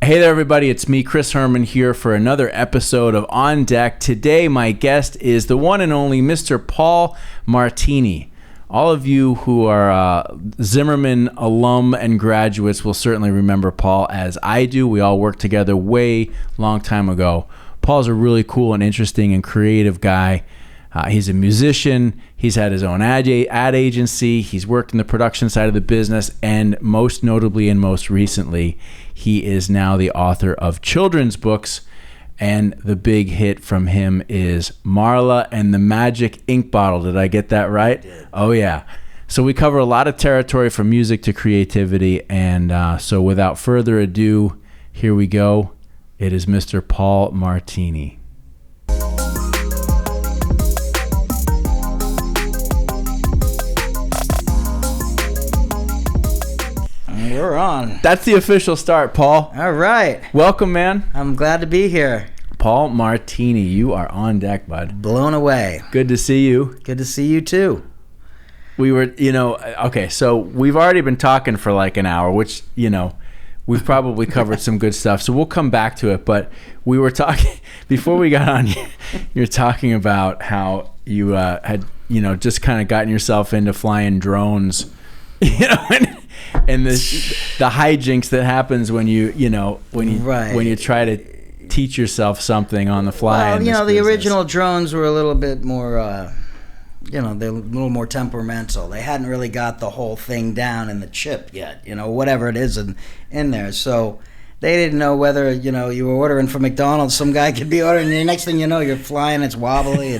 Hey there, everybody. It's me, Chris Herman, here for another episode of On Deck. Today, my guest is the one and only Mr. Paul Martini. All of you who are Zimmerman alum and graduates will certainly remember Paul as I do. We all worked together way long time ago. Paul's a really cool and interesting and creative guy. He's a musician. He's had his own ad agency. He's worked in the production side of the business. And most notably and most recently, he is now the author of children's books. And the big hit from him is Marla and the Magic Ink Bottle. Did I get that right? You did. Oh, yeah. So we cover a lot of territory from music to creativity. And so without further ado, here we go. It is Mr. Paul Martini. We're on. That's the official start, Paul. All right. Welcome, man. I'm glad to be here. Paul Martini, you are on deck, bud. Blown away. Good to see you. Good to see you too. We were, okay, so we've already been talking for like an hour, which, we've probably covered some good stuff. So we'll come back to it. But we were talking, before we got on, you're talking about how you had, just kind of gotten yourself into flying drones, and the hijinks that happens when you try to teach yourself something on the fly. Well, the original drones were a little bit more, they're a little more temperamental. They hadn't really got the whole thing down in the chip yet, whatever it is in there. So they didn't know whether, you were ordering from McDonald's, some guy could be ordering, and the next thing you know, you're flying, it's wobbly,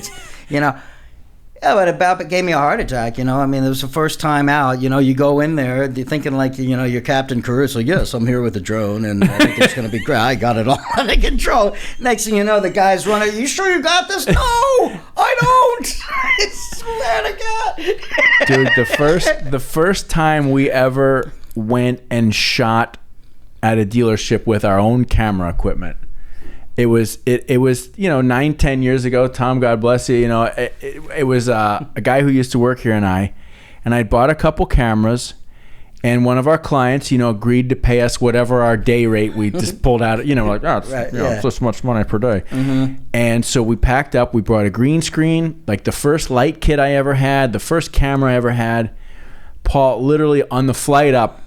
Yeah, but it gave me a heart attack, it was the first time out, you go in there thinking like, you're Captain Caruso. Yes, I'm here with a drone, and I think it's going to be great. I got it all under control. Next thing you know, the guy's running, you sure you got this? No, I don't. I swear to God. Dude, the first time we ever went and shot at a dealership with our own camera equipment, It was 9-10 years ago. Tom, God bless you. It was a guy who used to work here and I'd bought a couple cameras, and one of our clients, agreed to pay us whatever our day rate we just pulled out. It's this much money per day. Mm-hmm. And so we packed up. We brought a green screen, like the first light kit I ever had, the first camera I ever had. Paul, literally on the flight up,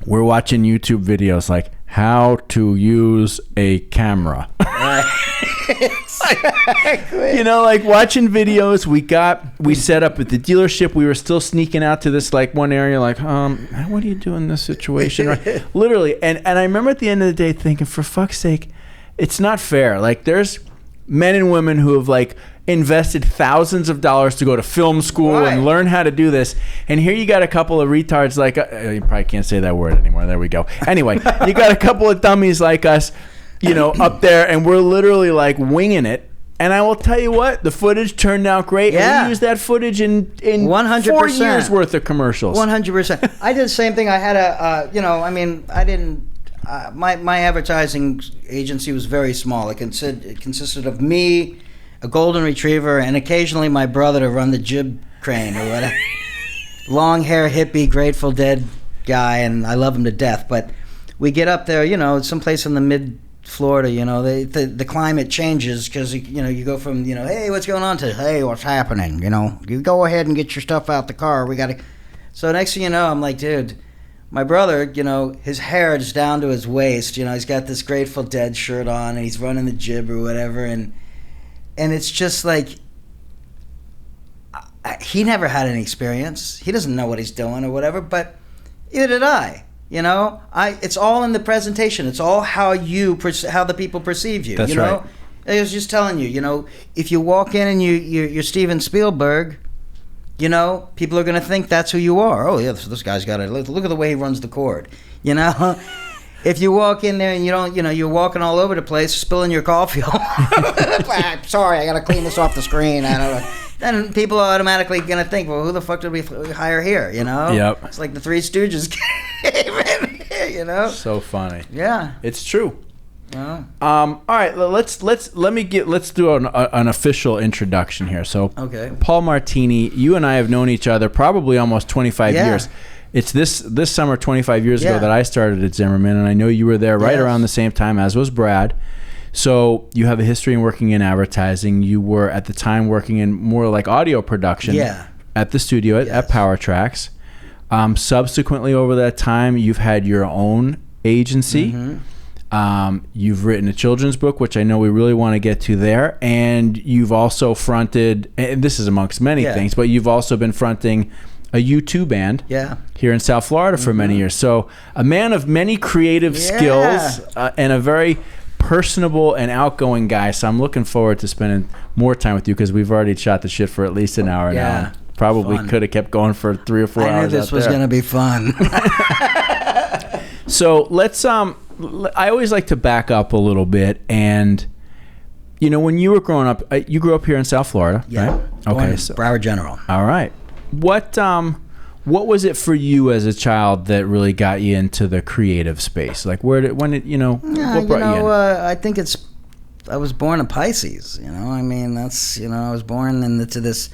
we're watching YouTube videos like how to use a camera. Exactly. Like watching videos. We set up at the dealership. We were still sneaking out to this like one area like, what do you do in this situation? Right? Literally. And I remember at the end of the day thinking, for fuck's sake, it's not fair. Like there's men and women who have like invested thousands of dollars to go to film school and learn how to do this, and here you got a couple of retards like you probably can't say that word anymore. There we go. Anyway, you got a couple of dummies like us, up there, and we're literally like winging it. And I will tell you what, the footage turned out great. Yeah. And we used that footage in 100%. 4 years worth of commercials. 100%. I did the same thing. I had I didn't. My advertising agency was very small. It consisted of me, a golden retriever, and occasionally my brother to run the jib crane or whatever. Long hair, hippie, Grateful Dead guy, and I love him to death. But we get up there, someplace in the mid-Florida, the climate changes because, you go from, hey, what's going on to, hey, what's happening? You go ahead and get your stuff out the car. We got to. So next thing you know, I'm like, dude, my brother, his hair is down to his waist. He's got this Grateful Dead shirt on, and he's running the jib or whatever, and it's just like, he never had any experience. He doesn't know what he's doing or whatever, but neither did I. It's all in the presentation. It's all how the people perceive you. That's right. I was just telling you, if you walk in and you're Steven Spielberg, people are going to think that's who you are. Oh, yeah, this guy's got it. Look at the way he runs the cord, If you walk in there and you don't, you're walking all over the place, spilling your coffee. Sorry, I got to clean this off the screen. I don't know. Then people are automatically going to think, well, who the fuck did we hire here? Yep. It's like the Three Stooges came in here, So funny. Yeah. It's true. Yeah. All right, let's do an official introduction here. So, okay. Paul Martini, you and I have known each other probably almost 25 years. It's this summer 25 years ago Yeah. that I started at Zimmerman, and I know you were there right Yes. around the same time, as was Brad. So you have a history in working in advertising. You were at the time working in more like audio production at the studio at Power Tracks. Subsequently, over that time, you've had your own agency. You've written a children's book, which I know we really want to get to there. And you've also fronted, and this is amongst many things, but you've also been fronting a U2 band here in South Florida for many years. So a man of many creative skills and a very personable and outgoing guy. So I'm looking forward to spending more time with you, because we've already shot the shit for at least an hour now. Probably could have kept going for 3 or 4 hours. I knew this was going to be fun. So let's I always like to back up a little bit. And you know, when you were growing up, you grew up here in South Florida, right? Okay, so Broward General. All right. What was it for you as a child that really got you into the creative space? Like what brought you in? I think I was born a Pisces, I mean, that's, I was born into this.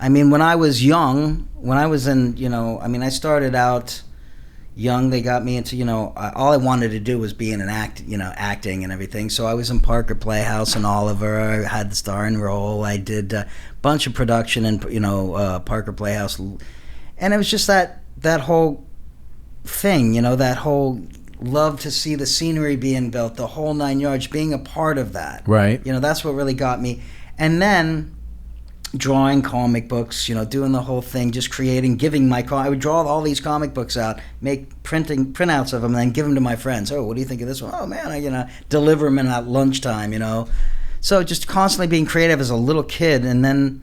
I mean, when I was young, I started out young. They got me into, all I wanted to do was be in acting and everything. So I was in Parker Playhouse and Oliver. I had the starring role. I did a bunch of production in, Parker Playhouse. And it was just that whole thing, that whole love to see the scenery being built, the whole 9 yards, being a part of that. Right. That's what really got me. And then drawing comic books, doing the whole thing, just creating, giving I would draw all these comic books out, make printouts of them, and then give them to my friends. Oh, what do you think of this one? Oh man, I deliver them at lunchtime, So just constantly being creative as a little kid, and then,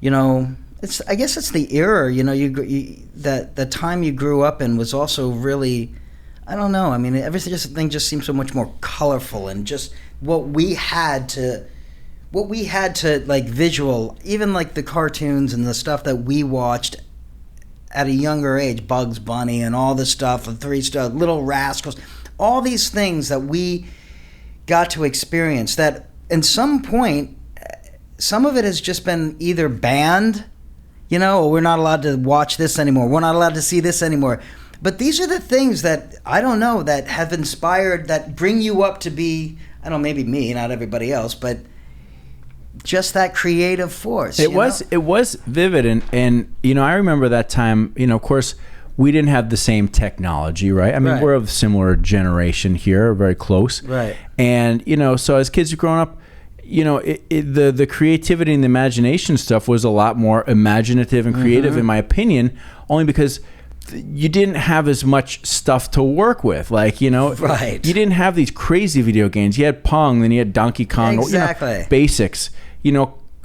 I guess it's the era, that the time you grew up in was also really, I don't know. I mean, everything just seemed so much more colorful, and just what we had to like visual, even like the cartoons and the stuff that we watched at a younger age, Bugs Bunny and all this stuff, the Three Stars, Little Rascals, all these things that we got to experience that at some point, some of it has just been either banned, or we're not allowed to watch this anymore. We're not allowed to see this anymore. But these are the things that, I don't know, that have inspired, that bring you up to be, I don't know, maybe me, not everybody else, but just that creative force. It was vivid. And I remember that time, of course, we didn't have the same technology, right? I mean, we're of a similar generation here, very close. Right. And, so as kids growing up, the creativity and the imagination stuff was a lot more imaginative and creative, in my opinion, only because you didn't have as much stuff to work with. Like, you didn't have these crazy video games. You had Pong, then you had Donkey Kong. Exactly. Basics.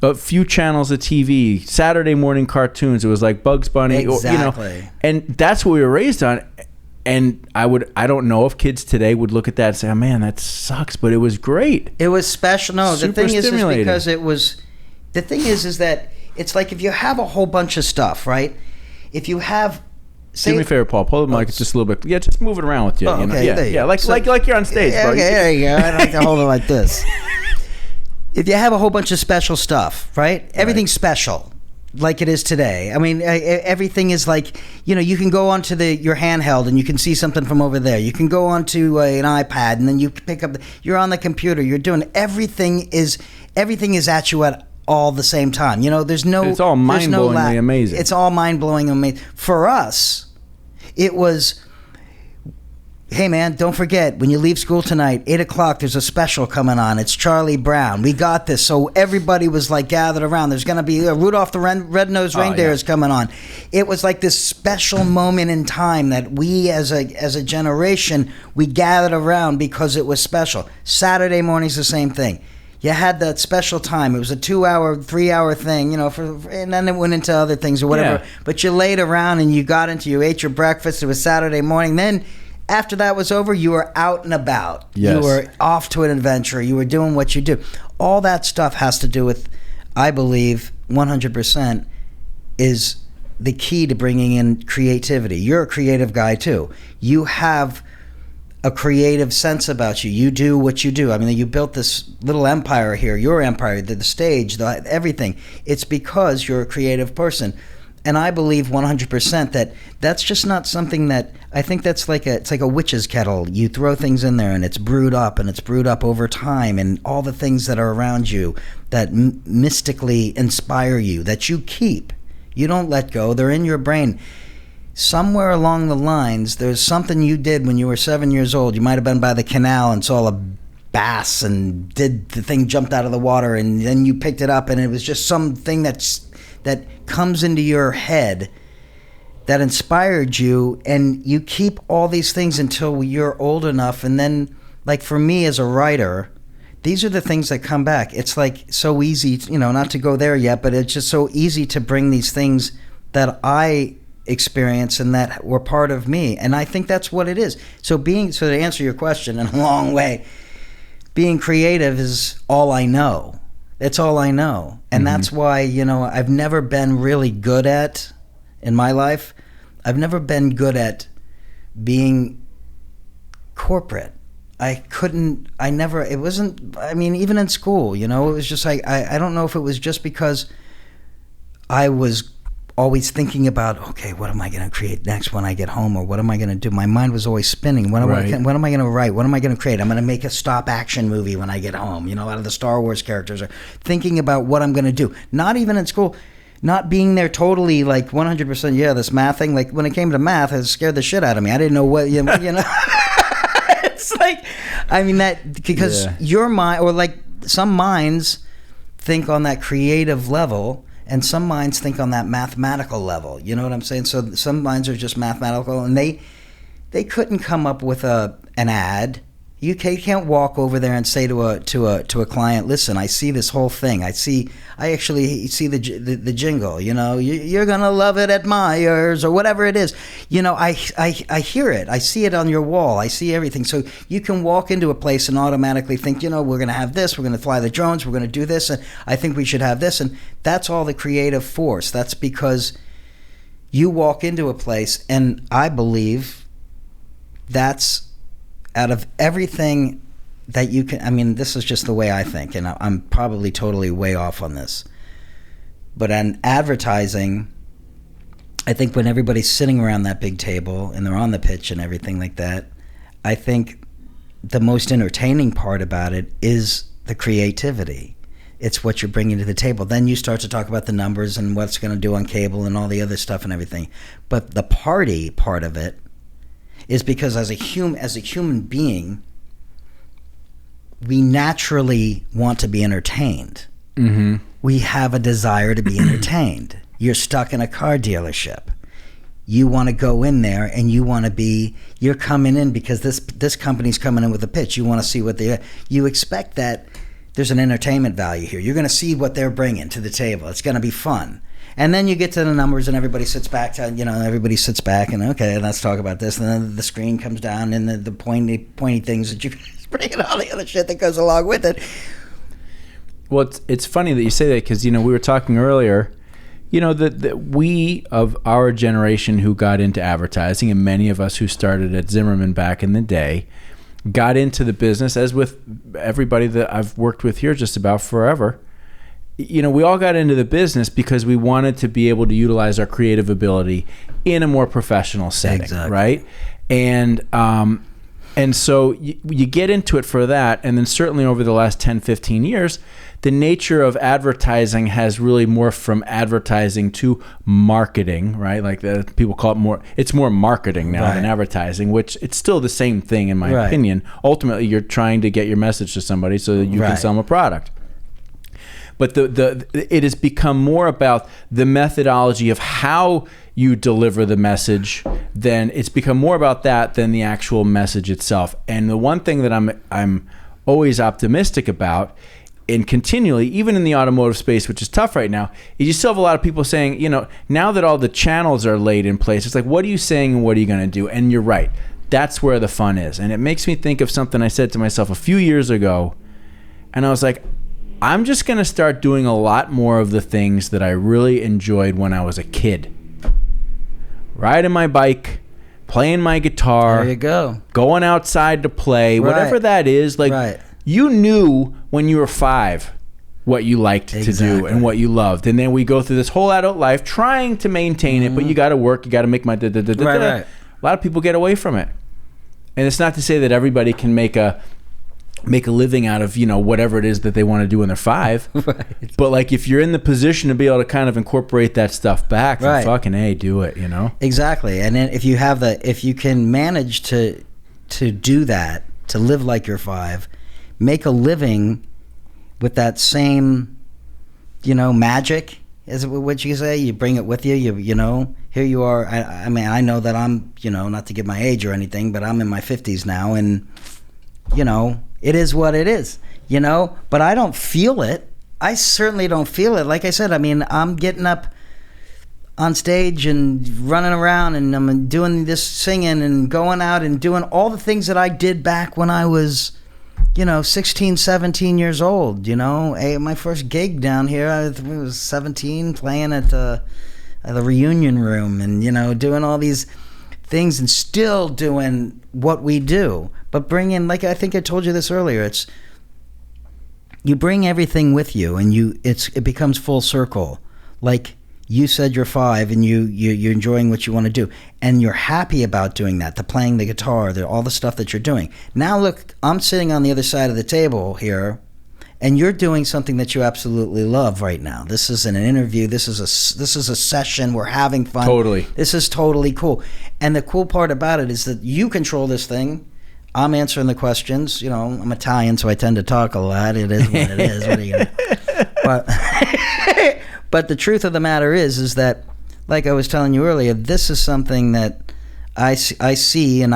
A few channels of TV, Saturday morning cartoons. It was like Bugs Bunny. Exactly. And that's what we were raised on. And I don't know if kids today would look at that and say, oh man, that sucks, but it was great. It was special. No, Super the thing is stimulating. is that it's like if you have a whole bunch of stuff, right? If you have, do me a favor, Paul. Pull the mic just a little bit. Yeah, just move it around with you. Oh, okay, Yeah, like you're on stage, bro. Okay, there you go. I like to hold it like this. If you have a whole bunch of special stuff, right? Everything's special, like it is today. I mean, everything is like, you can go onto your handheld and you can see something from over there. You can go onto an iPad and then you pick up. You're on the computer. You're doing everything is at you at all the same time. There's no. It's all mind-blowingly amazing. It's all mind-blowingly amazing. For us, it was, hey man, don't forget, when you leave school tonight, 8 o'clock, there's a special coming on. It's Charlie Brown. We got this. So everybody was like gathered around. There's going to be Rudolph the Red-Nosed Reindeer is coming on. It was like this special moment in time that we as a generation, we gathered around because it was special. Saturday morning's the same thing. You had that special time. It was a 2-hour, 3-hour thing, and then it went into other things or whatever. Yeah. But you laid around and you ate your breakfast. It was Saturday morning. Then after that was over, you were out and about. Yes. You were off to an adventure. You were doing what you do. All that stuff has to do with, I believe, 100% is the key to bringing in creativity. You're a creative guy too. You have a creative sense about you. You do what you do. I mean, you built this little empire here, your empire, the stage, everything. It's because you're a creative person. And I believe 100% that that's just not something that, I think that's it's like a witch's kettle. You throw things in there and it's brewed up, and it's brewed up over time, and all the things that are around you that mystically inspire you, that you keep. You don't let go. They're in your brain. Somewhere along the lines, there's something you did when you were 7 years old. You might have been by the canal and saw a bass and the thing jumped out of the water, and then you picked it up, and it was just something that comes into your head that inspired you, and you keep all these things until you're old enough. And then, like for me as a writer, these are the things that come back. It's like so easy, not to go there yet, but it's just so easy to bring these things that I experience and that were part of me. And I think that's what it is. So to answer your question in a long way, being creative is all I know. It's all I know. And that's why, I've never been really good at, in my life, I've never been good at being corporate. Even in school, it was just like, I don't know if it was just because I was always thinking about, okay, what am I going to create next when I get home, or what am I going to do? My mind was always spinning. What am I going to write? What am I going to create? I'm going to make a stop action movie when I get home, out of the Star Wars characters, or thinking about what I'm going to do. Not even in school, not being there totally like 100%. Yeah, this math thing, like when it came to math, it scared the shit out of me. I didn't know what, It's like, because your mind, or like some minds think on that creative level, and some minds think on that mathematical level. You know what I'm saying? So some minds are just mathematical, and they couldn't come up with an ad. You can't walk over there and say to a client, listen, I see this whole thing. I actually see the jingle. You're gonna love it at Myers, or whatever it is. I hear it. I see it on your wall. I see everything. So you can walk into a place and automatically think, we're gonna have this. We're gonna fly the drones. We're gonna do this. And I think we should have this. And that's all the creative force. That's because you walk into a place, and I believe that's, out of everything that you can, this is just the way I think, and I'm probably totally way off on this. But in advertising, I think when everybody's sitting around that big table and they're on the pitch and everything like that, I think the most entertaining part about it is the creativity. It's what you're bringing to the table. Then you start to talk about the numbers and what's going to do on cable and all the other stuff and everything. But the party part of it is because as a human being, we naturally want to be entertained. Mm-hmm. We have a desire to be entertained. You're stuck in a car dealership. You want to go in there, and you're coming in because this company's coming in with a pitch. You want to see what you expect that there's an entertainment value here. You're going to see what they're bringing to the table. It's going to be fun. And then you get to the numbers, and everybody sits back and okay, let's talk about this. And then the screen comes down, and the pointy things that you bring, and all the other shit that goes along with it. Well, it's funny that you say that, because we were talking earlier, that we of our generation who got into advertising, and many of us who started at Zimmerman back in the day, got into the business, as with everybody that I've worked with here just about forever. We all got into the business because we wanted to be able to utilize our creative ability in a more professional setting, exactly. Right? And so you get into it for that, and then certainly over the last 10, 15 years, the nature of advertising has really morphed from advertising to marketing, right? Like people call it more, it's more marketing now than advertising, which it's still the same thing in my opinion. Ultimately, you're trying to get your message to somebody so that you can sell them a product. But it has become more about the methodology of how you deliver the message. Then it's become more about that than the actual message itself. And the one thing that I'm always optimistic about, and continually, even in the automotive space, which is tough right now, is you still have a lot of people saying, now that all the channels are laid in place, it's like, what are you saying and what are you going to do? And you're right. That's where the fun is. And it makes me think of something I said to myself a few years ago. And I was like, I'm just going to start doing a lot more of the things that I really enjoyed when I was a kid. Riding my bike, playing my guitar. There you go. Going outside to play, whatever that is. Like, you knew when you were 5 what you liked to do and what you loved. And then we go through this whole adult life trying to maintain it, but you got to work, you got to make my right. A lot of people get away from it. And it's not to say that everybody can make a living out of, whatever it is that they want to do when they're 5. Right. But like if you're in the position to be able to kind of incorporate that stuff back, then fucking A, do it, Exactly. And then if you can manage to do that, to live like you're 5, make a living with that same, magic, is what you say. You bring it with you. Here you are. I mean, I know that I'm, not to give my age or anything, but I'm in my 50s now, and it is what it is, But I don't feel it. I certainly don't feel it. Like I said, I mean, I'm getting up on stage and running around, and I'm doing this singing and going out and doing all the things that I did back when I was 16, 17 years old, my first gig down here, I was 17, playing at the reunion room and, doing all these things and still doing what we do. But bringing, like I think I told you this earlier, it's you bring everything with you and it becomes full circle. Like you said, you're 5 and you're enjoying what you want to do, and you're happy about doing that, the playing the guitar, all the stuff that you're doing. Now look, I'm sitting on the other side of the table here, and you're doing something that you absolutely love right now. This isn't an interview. This is a session. We're having fun. Totally. This is totally cool. And the cool part about it is that you control this thing. I'm answering the questions. I'm Italian, so I tend to talk a lot. It is what it is. What are you gonna? But the truth of the matter is that, like I was telling you earlier, this is something that I see, and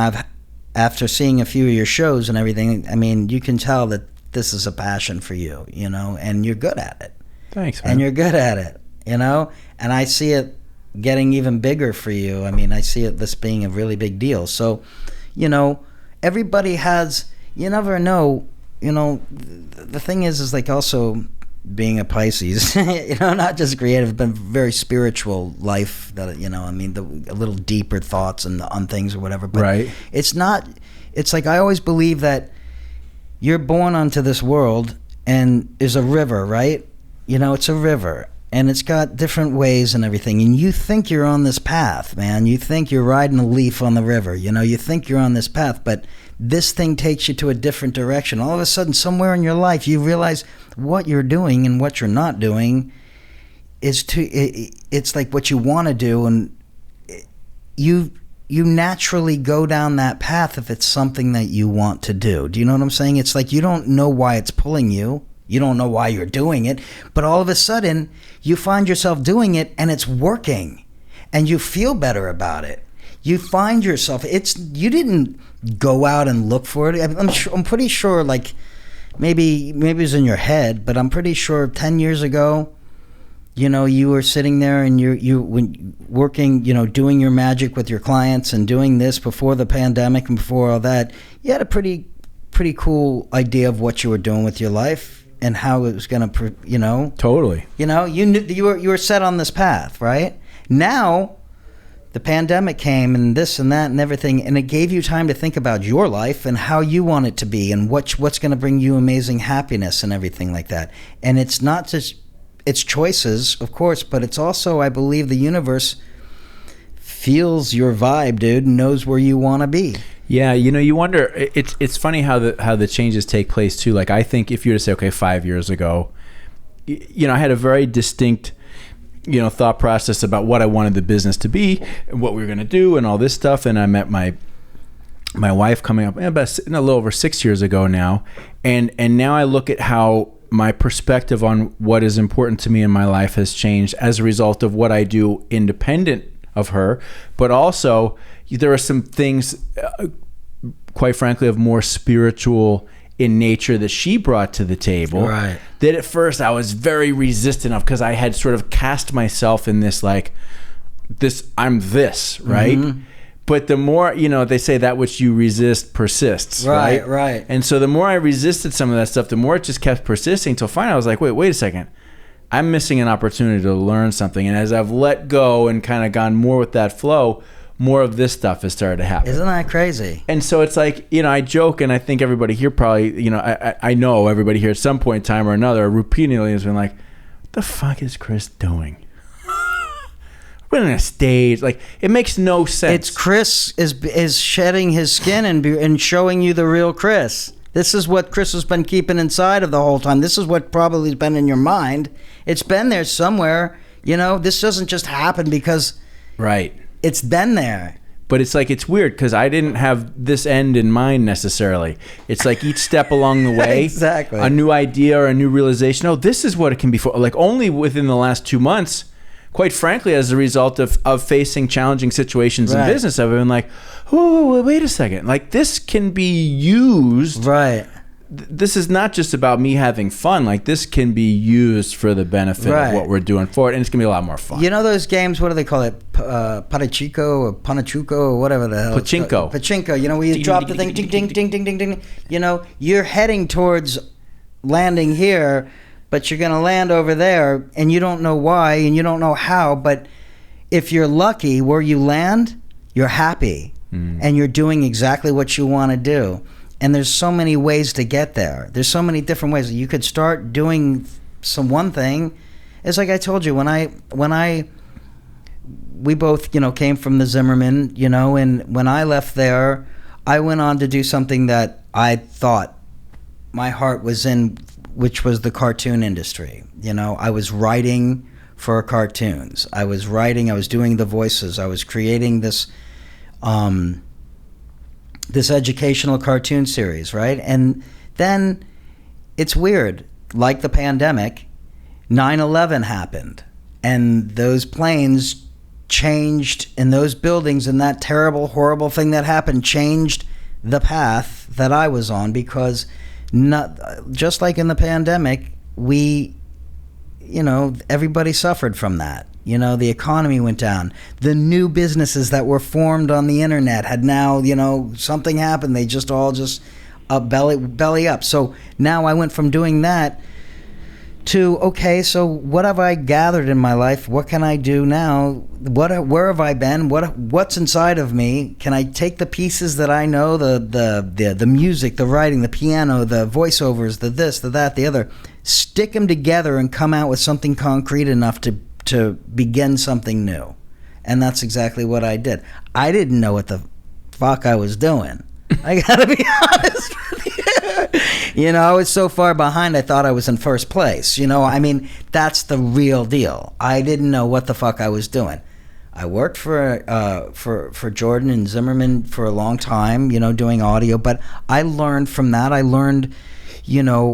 after seeing a few of your shows and everything, I mean, you can tell that this is a passion for you, and you're good at it. Thanks, man. And you're good at it, and I see it getting even bigger for you. I mean, I see this being a really big deal. So, everybody has, you never know, the thing is like also being a Pisces, not just creative, but very spiritual life that, I mean, a little deeper thoughts on things or whatever. But right. It's like I always believe that you're born onto this world and there's a river, right? It's a river and it's got different ways and everything. And you think you're on this path, man. You think you're riding a leaf on the river. You think you're on this path, but this thing takes you to a different direction. All of a sudden, somewhere in your life, you realize what you're doing and what you're not doing it's like what you want to do, and you naturally go down that path if it's something that you want to do. Do you know what I'm saying? It's like you don't know why it's pulling you. You don't know why you're doing it, but all of a sudden, you find yourself doing it, and it's working, and you feel better about it. You find yourself. You didn't go out and look for it. I'm pretty sure, like maybe it's in your head, but I'm pretty sure 10 years ago, you were sitting there and when working, doing your magic with your clients and doing this before the pandemic and before all that. You had a pretty cool idea of what you were doing with your life and how it was going to, Totally. You knew you were set on this path, right? Now the pandemic came and this and that and everything, and it gave you time to think about your life and how you want it to be and what's going to bring you amazing happiness and everything like that. And it's not just, it's choices, of course, but it's also, I believe, the universe feels your vibe, dude, and knows where you want to be. Yeah, you wonder, it's funny how the changes take place too. Like I think if you were to say, okay, 5 years ago, I had a very distinct thought process about what I wanted the business to be and what we were going to do and all this stuff. And I met my wife coming up about a little over 6 years ago now. And now I look at how my perspective on what is important to me in my life has changed as a result of what I do independent of her. But also there are some things, quite frankly, of more spiritual in nature that she brought to the table, right, that at first I was very resistant of, because I had sort of cast myself in this, like, I'm this, right? Mm-hmm. But the more, they say that which you resist persists, right? Right. And so the more I resisted some of that stuff, the more it just kept persisting, until finally I was like, wait a second. I'm missing an opportunity to learn something. And as I've let go and kind of gone more with that flow, more of this stuff has started to happen. Isn't that crazy? And so it's like, I joke, and I think everybody here probably, I know everybody here at some point in time or another repeatedly has been like, what the fuck is Chris doing? We're on a stage. Like, it makes no sense. It's Chris is shedding his skin and showing you the real Chris. This is what Chris has been keeping inside of the whole time. This is what probably has been in your mind. It's been there somewhere. This doesn't just happen because... Right. It's been there. But it's like, it's weird because I didn't have this end in mind necessarily. It's like each step along the way, exactly, a new idea or a new realization. Oh, this is what it can be for. Like, only within the last 2 months, quite frankly, as a result of facing challenging situations in business, I've been like, oh, wait a second. Like, this can be used. Right. This is not just about me having fun. Like, this can be used for the benefit of what we're doing for it, and it's going to be a lot more fun. Those games, what do they call it? Panachico or Panachuco or whatever the hell. Pachinko. Pachinko, where you drop the thing, ding, ding, ding, ding, ding, ding. You're heading towards landing here, but you're going to land over there, and you don't know why, and you don't know how, but if you're lucky where you land, you're happy, and you're doing exactly what you want to do. And there's so many ways to get there. There's so many different ways. You could start doing one thing. It's like I told you, we both, came from the Zimmerman, and when I left there, I went on to do something that I thought my heart was in, which was the cartoon industry. I was writing for cartoons. I was doing the voices. I was creating this educational cartoon series, right? And then it's weird, like the pandemic, 9/11 happened, and those planes changed, and those buildings and that terrible, horrible thing that happened changed the path that I was on, because just like in the pandemic, everybody suffered from that. The economy went down. The new businesses that were formed on the internet had now, something happened. They just all belly up. So now I went from doing that to, okay, so what have I gathered in my life? What can I do now? Where have I been? What's inside of me? Can I take the pieces that I know, the music, the writing, the piano, the voiceovers, the this, the that, the other, stick them together and come out with something concrete enough to begin something new? And that's exactly what I did. I didn't know what the fuck I was doing. I gotta be honest with you. I was so far behind, I thought I was in first place. That's the real deal. I didn't know what the fuck I was doing. I worked for Jordan and Zimmerman for a long time, doing audio, but I learned from that. I learned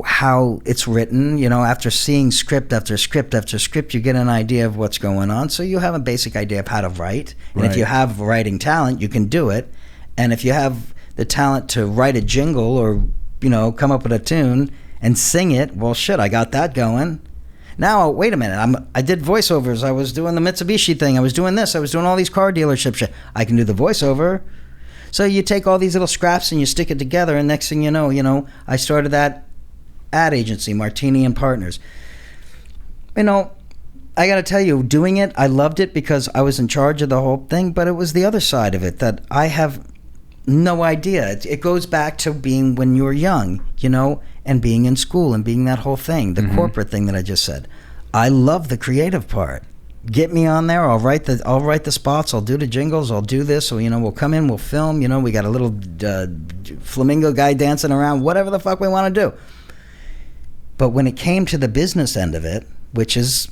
how it's written. After seeing script after script after script, you get an idea of what's going on. So you have a basic idea of how to write. And if you have writing talent, you can do it. And if you have the talent to write a jingle or, come up with a tune and sing it, well, shit, I got that going. Now, wait a minute. I did voiceovers. I was doing the Mitsubishi thing. I was doing this. I was doing all these car dealership shit. I can do the voiceover. So you take all these little scraps and you stick it together, and next thing you know, I started that ad agency, Martini and Partners. I got to tell you, doing it, I loved it because I was in charge of the whole thing, but it was the other side of it that I have no idea. It goes back to being when you were young, and being in school and being that whole thing, the corporate thing that I just said. I love the creative part. Get me on there. I'll write the spots. I'll do the jingles. I'll do this. So we'll come in. We'll film. We got a little flamingo guy dancing around. Whatever the fuck we want to do. But when it came to the business end of it, which is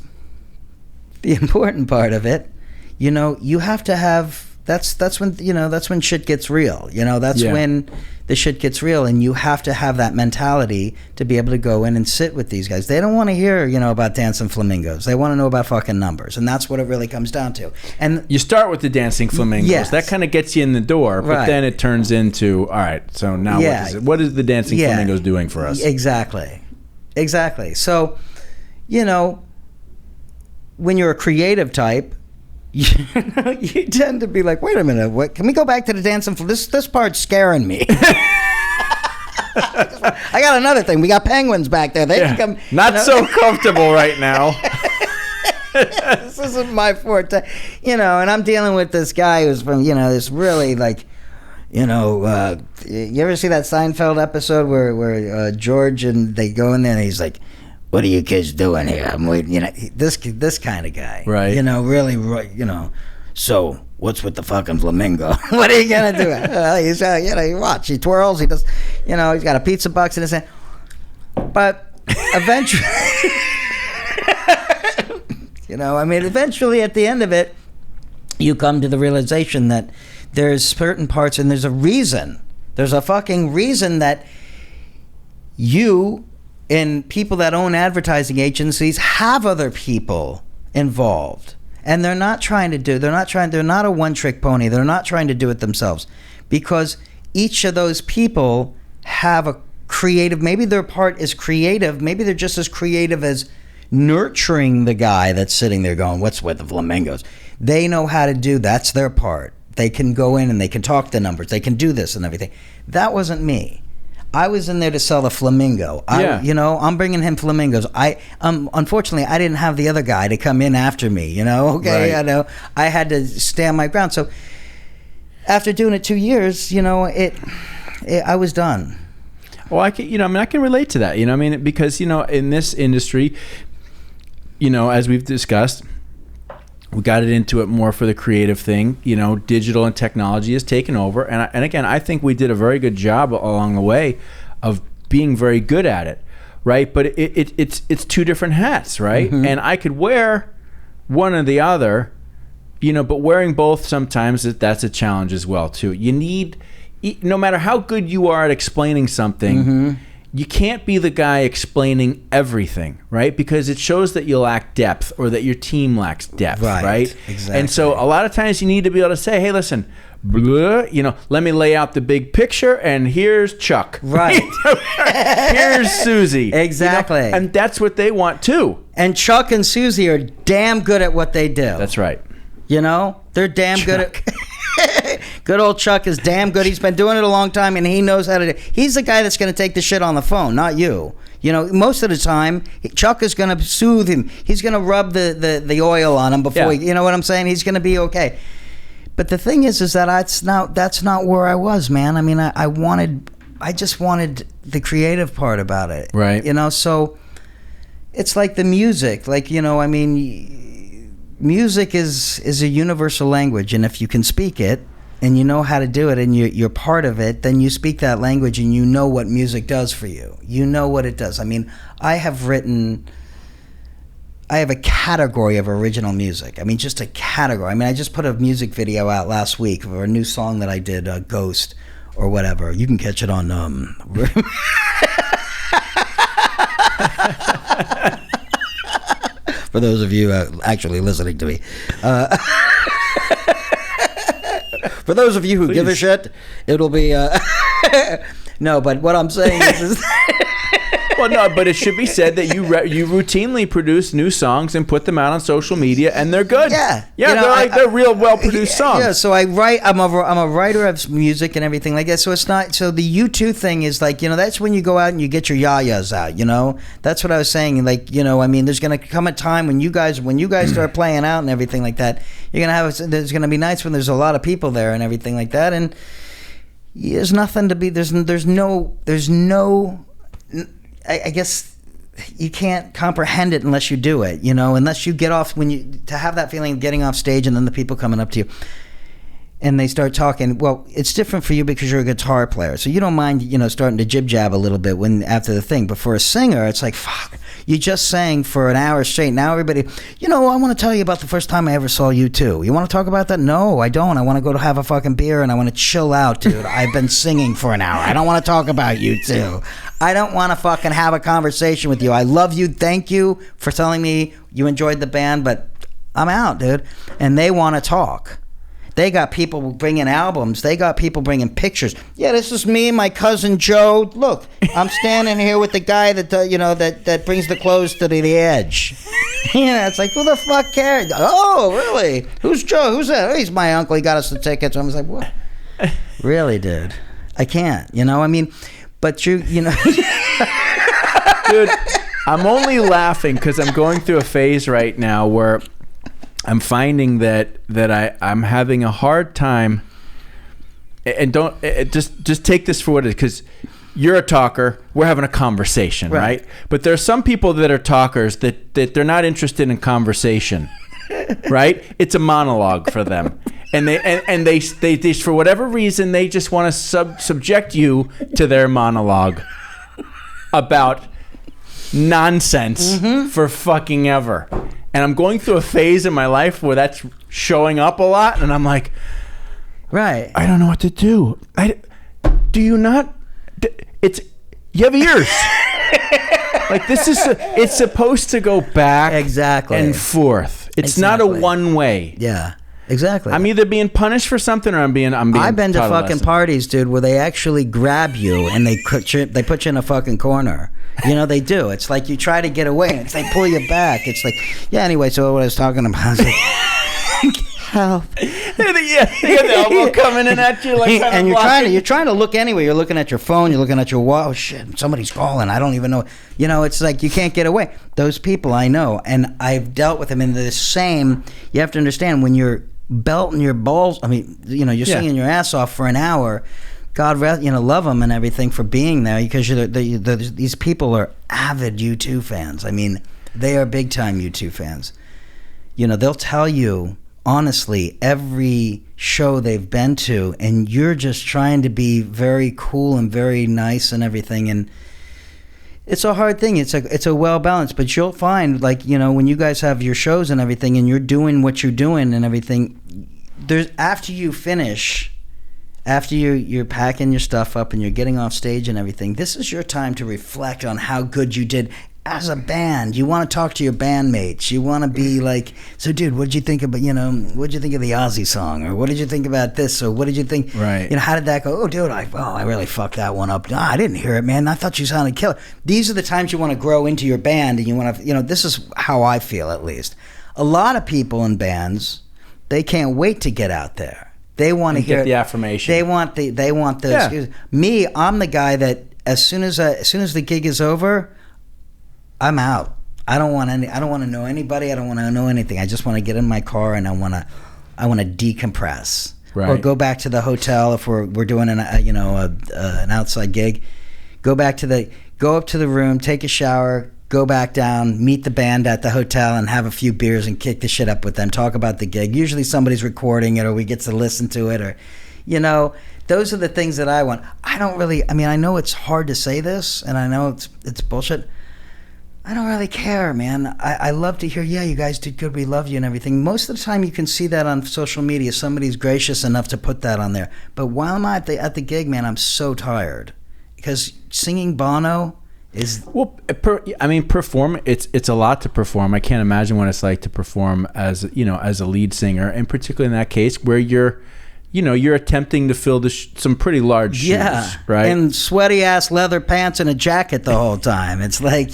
the important part of it, you have to have. That's when shit gets real. That's when the shit gets real, and you have to have that mentality to be able to go in and sit with these guys. They don't want to hear, about dancing flamingos. They want to know about fucking numbers, and that's what it really comes down to. And you start with the dancing flamingos. Yes. That kind of gets you in the door, but then it turns into, all right, so now what is the dancing flamingos doing for us? Exactly. So, when you're a creative type, you tend to be like, wait a minute, what? Can we go back to the dancing? This part's scaring me. I got another thing. We got penguins back there. They become not so comfortable right now. This isn't my forte. And I'm dealing with this guy who's from, this really like, you ever see that Seinfeld episode where George and they go in there and he's like, what are you kids doing here? I'm waiting, this kind of guy. Right. Really, so what's with the fucking flamingo? What are you going to do? He's, you watch, he twirls, he does, he's got a pizza box in his hand. But eventually, eventually at the end of it, you come to the realization that there's certain parts and there's a reason. There's a fucking reason that you and people that own advertising agencies have other people involved. And they're not a one-trick pony. They're not trying to do it themselves. Because each of those people have a creative, maybe their part is creative, maybe they're just as creative as nurturing the guy that's sitting there going, what's with the flamingos? They know how to do, that's their part. They can go in and they can talk the numbers. They can do this and everything. That wasn't me. I was in there to sell the flamingo. I'm bringing him flamingos. Unfortunately, I didn't have the other guy to come in after me, Okay, right. I had to stand my ground. So after doing it 2 years, I was done. Well, I can relate to that, because, in this industry, as we've discussed, we got it into it more for the creative thing. Digital and technology has taken over. And again, I think we did a very good job along the way of being very good at it, right? But it's two different hats, right? Mm-hmm. And I could wear one or the other, but wearing both sometimes, that's a challenge as well, too. You need, no matter how good you are at explaining something, mm-hmm. you can't be the guy explaining everything, right? Because it shows that you lack depth or that your team lacks depth, right? Exactly. And so a lot of times you need to be able to say, hey, listen, let me lay out the big picture, and here's Chuck. Right. Here's Susie. Exactly. And that's what they want too. And Chuck and Susie are damn good at what they do. That's right. They're damn good at... Good old Chuck is damn good. He's been doing it a long time, and he knows how to do it. He's the guy that's going to take the shit on the phone, not you. Most of the time, Chuck is going to soothe him. He's going to rub the oil on him before you know what I'm saying? He's going to be okay. But the thing is that that's not where I was, man. I just wanted the creative part about it. Right. So it's like the music. Music is a universal language, and if you can speak it and you know how to do it and you're part of it, then you speak that language and you know what music does for you. You know what it does. I have a category of original music. Just a category. I just put a music video out last week for a new song that I did, Ghost or whatever. You can catch it on for those of you actually listening to me. For those of you who give a shit, it'll be... No, but what I'm saying is... Well, no, but it should be said that you routinely produce new songs and put them out on social media, and they're good. Yeah, they're real well-produced songs. Yeah, so I write. I'm a writer of music and everything like that. So it's not. So the U2 thing is like, that's when you go out and you get your yayas out. That's what I was saying. Like, there's gonna come a time when you guys start playing out and everything like that. There's gonna be nights when there's a lot of people there and everything like that, and there's nothing to be. There's no. I guess you can't comprehend it unless you do it, unless you get off to have that feeling of getting off stage and then the people coming up to you and they start talking. Well, it's different for you because you're a guitar player. So you don't mind, starting to jib-jab a little bit after the thing. But for a singer, it's like, fuck, you just sang for an hour straight. Now everybody, I want to tell you about the first time I ever saw U2. You want to talk about that? No, I don't. I want to go to have a fucking beer and I want to chill out, dude. I've been singing for an hour. I don't want to talk about U2. I don't want to fucking have a conversation with you. I love you. Thank you for telling me you enjoyed the band, but I'm out, dude. And they want to talk. They got people bringing albums. They got people bringing pictures. Yeah, this is me and my cousin Joe. Look, I'm standing here with the guy that that brings the clothes to the edge. It's like, who the fuck cares? Oh, really? Who's Joe? Who's that? Oh, he's my uncle. He got us the tickets. I was like, what? Really, dude? I can't. But dude, I'm only laughing because I'm going through a phase right now where I'm finding that I'm having a hard time. And don't just take this for what it is, because you're a talker. We're having a conversation, right? But there are some people that are talkers that they're not interested in conversation, right? It's a monologue for them, and they for whatever reason they just want to subject you to their monologue about nonsense for fucking ever. And I'm going through a phase in my life where that's showing up a lot, and I'm like, right, I don't know what to do. Do you not? You have ears. Like this is it's supposed to go back and forth. It's not a one way. Yeah, exactly. I'm either being punished for something or I'm being. I've been to fucking parties, dude, where they actually grab you and they put you in a fucking corner. You know, they do. It's like you try to get away and they pull you back. It's like, yeah. Anyway, so what I was talking about. I was like, help. You got the elbow coming in at you like, and you're trying to look anyway. You're looking at your phone, you're looking at your wall. Oh shit, somebody's calling. I don't even know. You know, it's like you can't get away. Those people I know, and I've dealt with them in the same. You have to understand, when you're belting your balls, I mean, you know, you're singing your ass off for an hour. God, you know, love them and everything for being there, because these people are avid U2 fans. I mean, they are big time U2 fans. You know, they'll tell you honestly every show they've been to, and you're just trying to be very cool and very nice and everything, and it's a hard thing. It's a well balanced, but you'll find, like, you know, when you guys have your shows and everything and you're doing what you're doing and everything, there's after you finish, after you're packing your stuff up and you're getting off stage and everything, this is your time to reflect on how good you did as a band. You want to talk to your bandmates. You want to be like, so dude, what did you think about, you know, what did you think of the Ozzy song? Or what did you think about this? Or what did you think, right? You know, how did that go? Oh, dude, I really fucked that one up. No, I didn't hear it, man. I thought you sounded killer. These are the times you want to grow into your band, and you want to, you know, this is how I feel, at least. A lot of people in bands, they can't wait to get out there. They want to hear the affirmation. They want the excuse. Me, I'm the guy that as soon as the gig is over, I'm out. I don't want to know anybody. I don't want to know anything. I just want to get in my car and I want to decompress. Right. Or go back to the hotel if we're doing an outside gig. Go up to the room, take a shower, go back down, meet the band at the hotel and have a few beers and kick the shit up with them. Talk about the gig. Usually somebody's recording it or we get to listen to it, or, you know, those are the things that I want. I know it's hard to say this and I know it's bullshit. I don't really care, man. I love to hear, yeah, you guys did good, we love you and everything. Most of the time you can see that on social media. Somebody's gracious enough to put that on there. But while I'm at the gig, man, I'm so tired. Because singing Bono is... Well, perform, it's a lot to perform. I can't imagine what it's like to perform as a lead singer, and particularly in that case where you're attempting to fill some pretty large shoes, right? And sweaty ass leather pants and a jacket the whole time. It's like,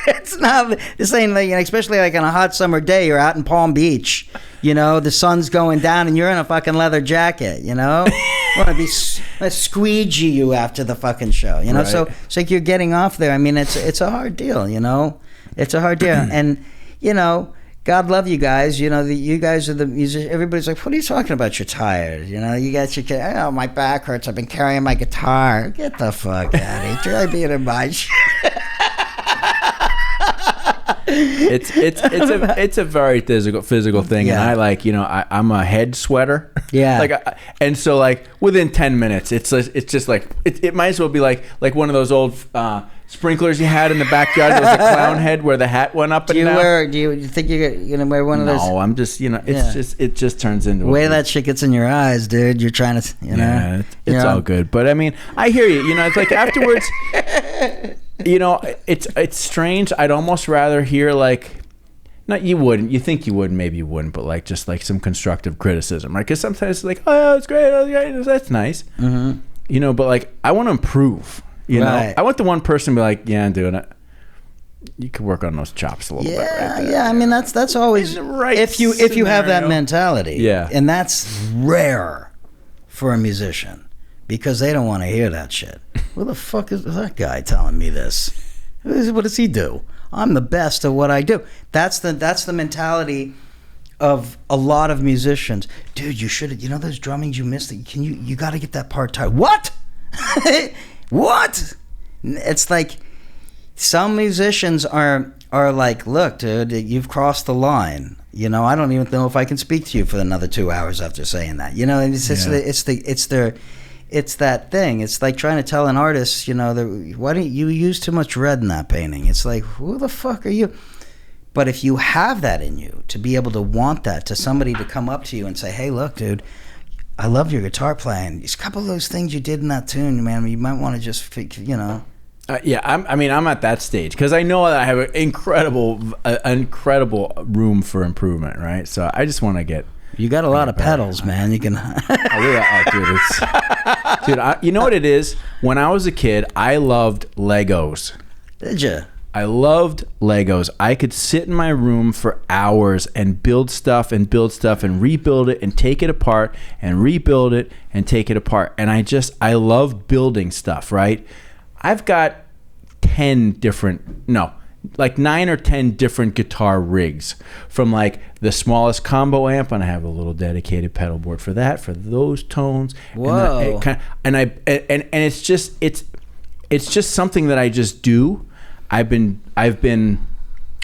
it's not this ain't like, especially like on a hot summer day, you're out in Palm Beach, you know, the sun's going down and you're in a fucking leather jacket, you know. Want to be squeegee you after the fucking show, you know. Right. So it's like you're getting off there. I mean, it's a hard deal, you know. It's a hard deal, and you know. God love you guys. You know, you guys are the musicians. Everybody's like, what are you talking about? You're tired. You know, you got your, oh, my back hurts. I've been carrying my guitar. Get the fuck out of here. Try being in my shit. It's a very physical thing, yeah. And I'm a head sweater. Yeah. And so like within 10 minutes, it's just like it might as well be like one of those old sprinklers you had in the backyard. There was a clown head where the hat went up and down. Do you think you're gonna wear one of those? No, I'm just it just turns into the way that shit gets in your eyes, dude. You're trying to yeah, it's all good. But I mean, I hear you. You know, it's like afterwards. You know, it's strange. I'd almost rather hear like, not you wouldn't. You think you would, maybe you wouldn't, but like just like some constructive criticism, right? Because sometimes it's like, oh, it's great, that's nice, mm-hmm. You know. But like, I want to improve. You know, I want the one person to be like, yeah, I'm doing it. You could work on those chops a little bit. Right there. Yeah. I mean, that's always right. If you have that mentality, yeah, and that's rare for a musician because they don't want to hear that shit. Who the fuck is that guy telling me this? What does he do? I'm the best at what I do. That's the mentality of a lot of musicians. Dude, you should, those drummings you missed. You got to get that part tight. What? What? It's like some musicians are like, look, dude, you've crossed the line. I don't even know if I can speak to you for another 2 hours after saying that. And it's that thing. It's like trying to tell an artist, why don't you use too much red in that painting? It's like, who the fuck are you? But if you have that in you, to be able to want that, to somebody to come up to you and say, hey, look, dude, I love your guitar playing. There's a couple of those things you did in that tune, man. You might want to just, I'm at that stage because I know that I have an incredible room for improvement, right? So I just want to get. You got a lot of pedals, man. You can. Dude, you know what it is? When I was a kid, I loved Legos. Did you? I loved Legos. I could sit in my room for hours and build stuff and rebuild it and take it apart and rebuild it and take it apart. And I love building stuff, right? I've got 9 or 10 different guitar rigs, from like the smallest combo amp, and I have a little dedicated pedal board for that, for those tones. Whoa. And it's just something that I just do. I've been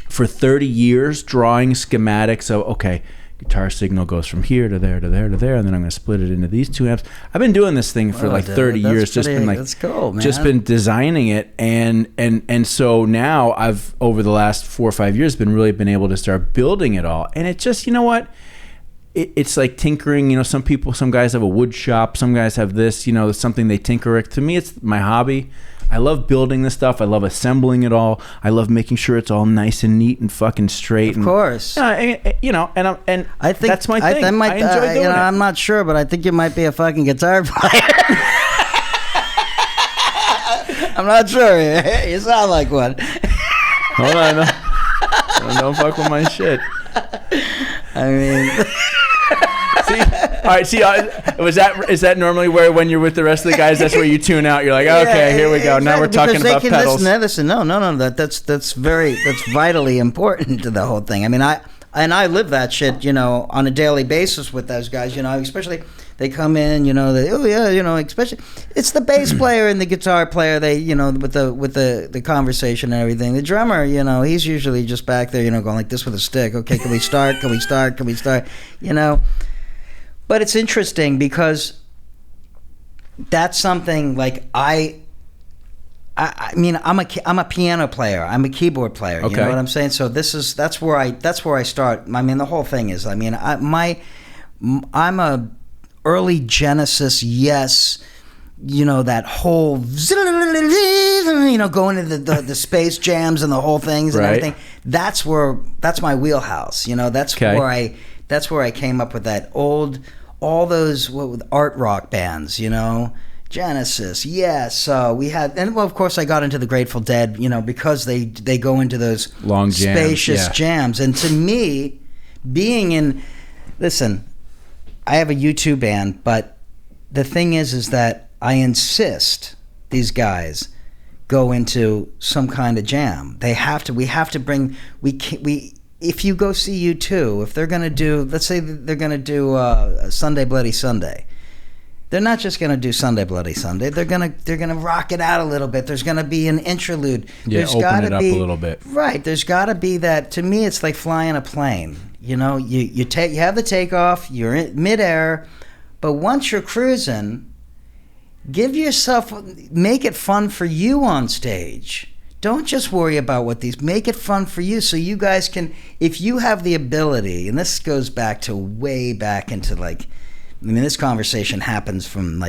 for 30 years drawing schematics of, okay, guitar signal goes from here to there to there to there, and then I'm going to split it into these 2 amps. I've been doing this thing for 30 years. That's cool, man. Just been designing it, and so now I've, over the last 4 or 5 years, been able to start building it all. And it just, it's like tinkering. Some guys have a wood shop, some guys have this, something they tinker. To me, it's my hobby. I love building this stuff. I love assembling it all. I love making sure it's all nice and neat and fucking straight. Of course. I think that's my thing. I enjoy doing it. I'm not sure, but I think you might be a fucking guitar player. I'm not sure. You sound like one. Hold on. Don't fuck with my shit. I mean... All right. Is that normally where, when you're with the rest of the guys, that's where you tune out? You're like, okay, here we go. Exactly. Now we're talking about pedals. Listen. No. That's vitally important to the whole thing. I mean, I live that shit, on a daily basis with those guys. Especially they come in, especially it's the bass player and the guitar player. They, with the conversation and everything. The drummer, he's usually just back there, going like this with a stick. Okay, can we start? But it's interesting because that's something like I mean, I'm a piano player. I'm a keyboard player. Okay. You know what I'm saying? So that's where I start. I mean, the whole thing is, I'm a early Genesis, yes. That whole going to the space jams and the whole things and everything. That's my wheelhouse. That's where I came up with that all those art rock bands, Genesis, yes. We had, and well, of course, I got into the Grateful Dead, because they go into those long jams, spacious jams. And to me, listen, I have a U2 band, but the thing is that I insist these guys go into some kind of jam. We have to bring. If you go see U2, if they're going to do, let's say they're going to do Sunday Bloody Sunday, they're not just going to do Sunday Bloody Sunday. They're going to rock it out a little bit. There's going to be an interlude. Yeah, open it up a little bit. Right. There's got to be that. To me, it's like flying a plane. You have the takeoff. You're in midair, but once you're cruising, make it fun for you on stage. Don't just worry about make it fun for you so you guys can, if you have the ability, and this goes back to way back into this conversation happens from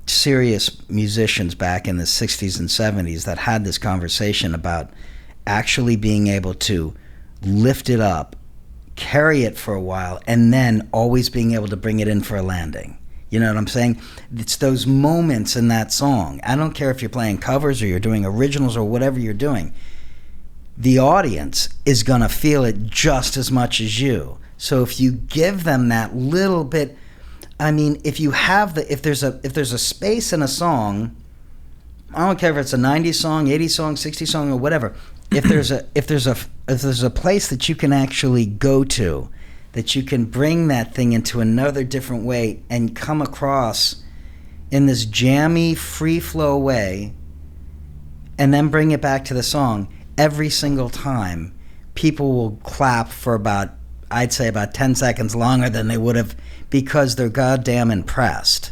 serious musicians back in the 60s and 70s that had this conversation about actually being able to lift it up, carry it for a while, and then always being able to bring it in for a landing. You know what I'm saying? It's those moments in that song. I don't care if you're playing covers or you're doing originals or whatever you're doing. The audience is going to feel it just as much as you. So if you give them that little bit, I mean, if there's a space in a song, I don't care if it's a 90s song, 80s song, 60s song, or whatever. If there's a place that you can actually go to, that you can bring that thing into another different way and come across in this jammy, free flow way, and then bring it back to the song, every single time, people will clap for I'd say about 10 seconds longer than they would have, because they're goddamn impressed.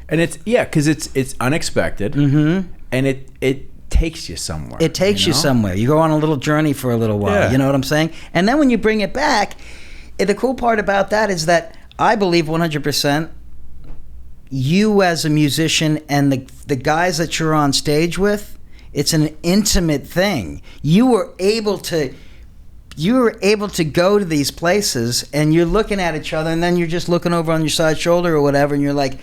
And because it's unexpected, Mm-hmm. and it takes you somewhere. It takes you somewhere. You go on a little journey for a little while. Yeah. You know what I'm saying? And then when you bring it back, the cool part about that is that I believe 100% you as a musician and the guys that you're on stage with, it's an intimate thing. You were able to go to these places, and you're looking at each other, and then you're just looking over on your side shoulder or whatever, and you're like,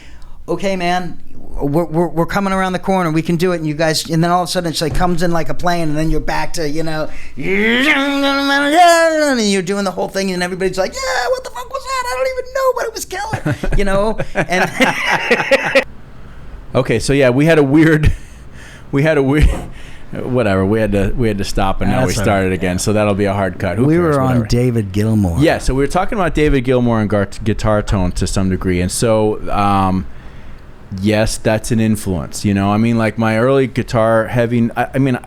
okay, man, we're coming around the corner, we can do it. And you guys, and then all of a sudden it's like comes in like a plane, and then you're back to, and you're doing the whole thing, and everybody's like, yeah, what the fuck was that? I don't even know, but it was killer, and Okay, so yeah, we had a weird whatever, we had to stop, and now we That's all started right, again. yeah. So that'll be a hard cut. Who we cares? were on Whatever. David Gilmour. Yeah, so we were talking about David Gilmour and guitar tone to some degree, and so yes, that's an influence. I mean, like my early guitar heavy. I mean,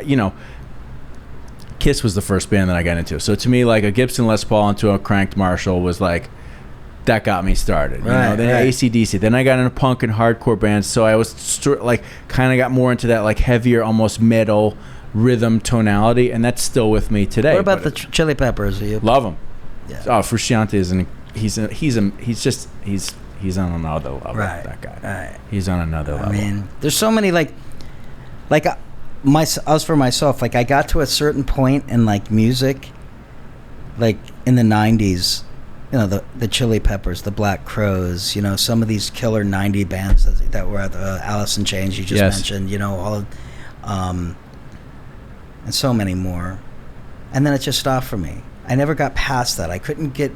Kiss was the first band that I got into. So to me, like a Gibson Les Paul into a cranked Marshall was like that got me started. Then AC/DC. Then I got into punk and hardcore bands. So I was kind of got more into that like heavier, almost metal rhythm tonality, and that's still with me today. What about the Chili Peppers? Love them. Yeah. Oh, Frusciante is he's on another level. Right. That guy. Right. He's on another level. I mean, there's so many as for myself, like I got to a certain point in like music, like in the 90s, the Chili Peppers, the Black Crowes, some of these killer 90 bands that were at Alice in Chains you just mentioned, all of, and so many more. And then it just stopped for me. I never got past that. I couldn't get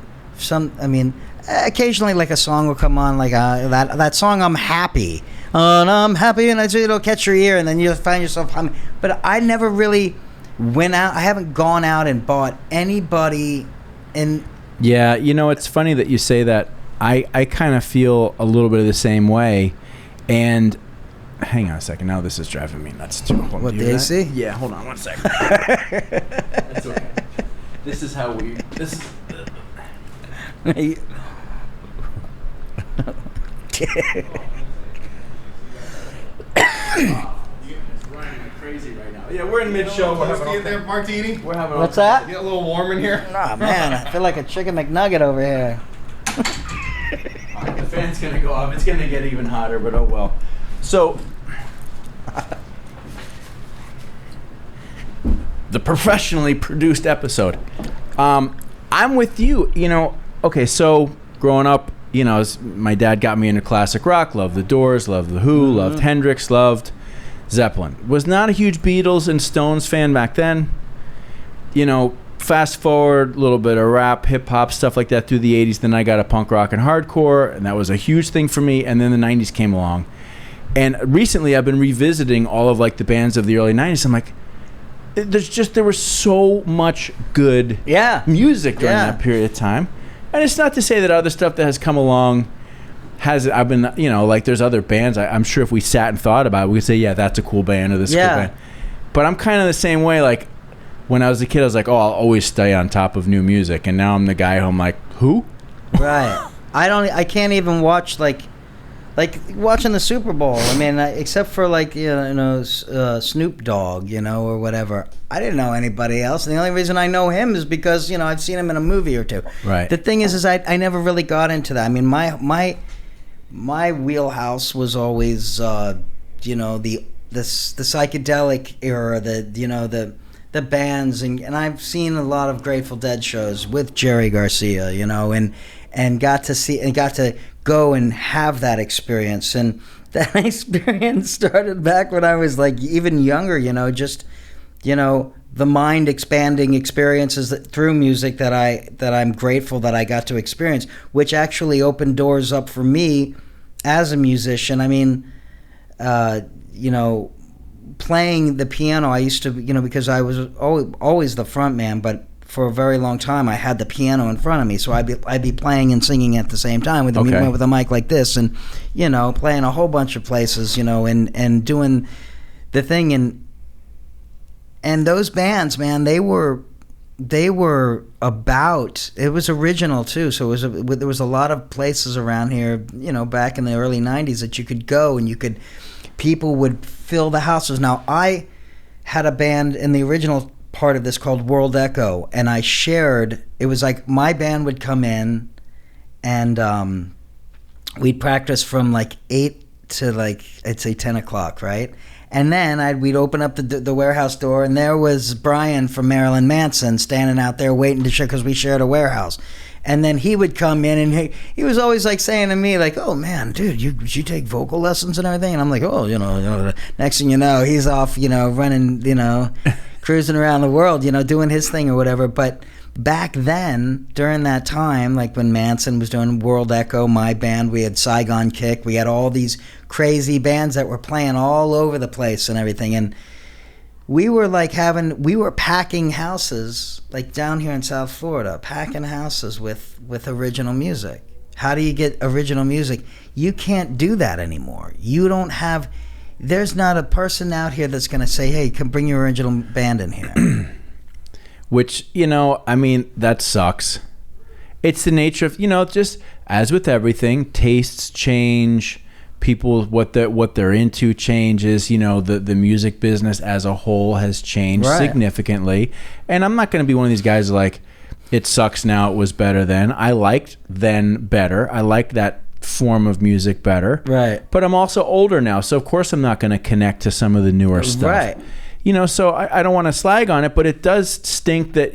occasionally like a song will come on, like that song I'm Happy, and I'm happy, and it'll catch your ear, and then you'll find yourself humming. But I never really went out. I haven't gone out and bought anybody. And yeah, it's funny that you say that. I kind of feel a little bit of the same way. And hang on a second. Now this is driving me nuts too. What, the AC? Yeah, hold on one second. That's okay. This is how we. This is. Crazy right now. Yeah, we're in mid-show. Martini? What's that? Get a little warm in here. Oh man, I feel like a chicken McNugget over here. Alright, the fan's gonna go off. It's gonna get even hotter, but oh well. So, the professionally produced episode. I'm with you. Okay, so growing up, my dad got me into classic rock. Loved the Doors, loved the Who, loved Hendrix, loved Zeppelin. Was not a huge Beatles and Stones fan back then. Fast forward, a little bit of rap, hip hop, stuff like that through the 80s. Then I got a punk rock and hardcore, and that was a huge thing for me. And then the 90s came along. And recently I've been revisiting all of like the bands of the early 90s. I'm like, there was so much good music during that period of time. And it's not to say that other stuff that has come along I've been, like there's other bands. I'm sure if we sat and thought about it, we could say, yeah, that's a cool band or this is a cool band. But I'm kind of the same way. Like when I was a kid, I was like, oh, I'll always stay on top of new music. And now I'm the guy who I'm like, who? Right. I can't even watch like watching the Super Bowl. I mean, except for like Snoop Dogg, or whatever. I didn't know anybody else. And the only reason I know him is because I've seen him in a movie or two. Right. The thing is I never really got into that. I mean, my wheelhouse was always the psychedelic era, the bands, and I've seen a lot of Grateful Dead shows with Jerry Garcia, and got to go and have that experience. And that experience started back when I was like even younger, the mind expanding experiences through music that I'm grateful that I got to experience, which actually opened doors up for me as a musician. I mean, playing the piano, I used to, because I was always the front man, but for a very long time I had the piano in front of me, so I'd be playing and singing at the same time with a mic like this, and playing a whole bunch of places, and doing the thing, and those bands, man, they were about, it was original too, so there was a lot of places around here, back in the early 90s that you could go and people would fill the houses. Now, I had a band in the original part of this called World Echo, and it was like my band would come in and we'd practice from like 8 to like, I'd say 10 o'clock, right? And then we'd open up the warehouse door, and there was Brian from Marilyn Manson standing out there waiting to share, because we shared a warehouse. And then he would come in, and he was always like saying to me, like, "Oh man, dude, you take vocal lessons and everything?" And I'm like, "Oh, next thing you know, he's off, running, cruising around the world, doing his thing or whatever." But back then, during that time, like when Manson was doing World Echo, my band, we had Saigon Kick, we had all these crazy bands that were playing all over the place and everything, and we were packing houses, like down here in South Florida, packing houses with original music. How do you get original music? You can't do that anymore. There's not a person out here that's going to say, "Hey, come bring your original band in here." Which, that sucks. It's the nature of, just as with everything, tastes change, people, what they're into changes, the music business as a whole has changed significantly. And I'm not going to be one of these guys like, it sucks now, it was better then. I liked then better. I liked that form of music better. Right. But I'm also older now, so of course I'm not going to connect to some of the newer stuff. Right. So I don't want to slag on it, but it does stink that,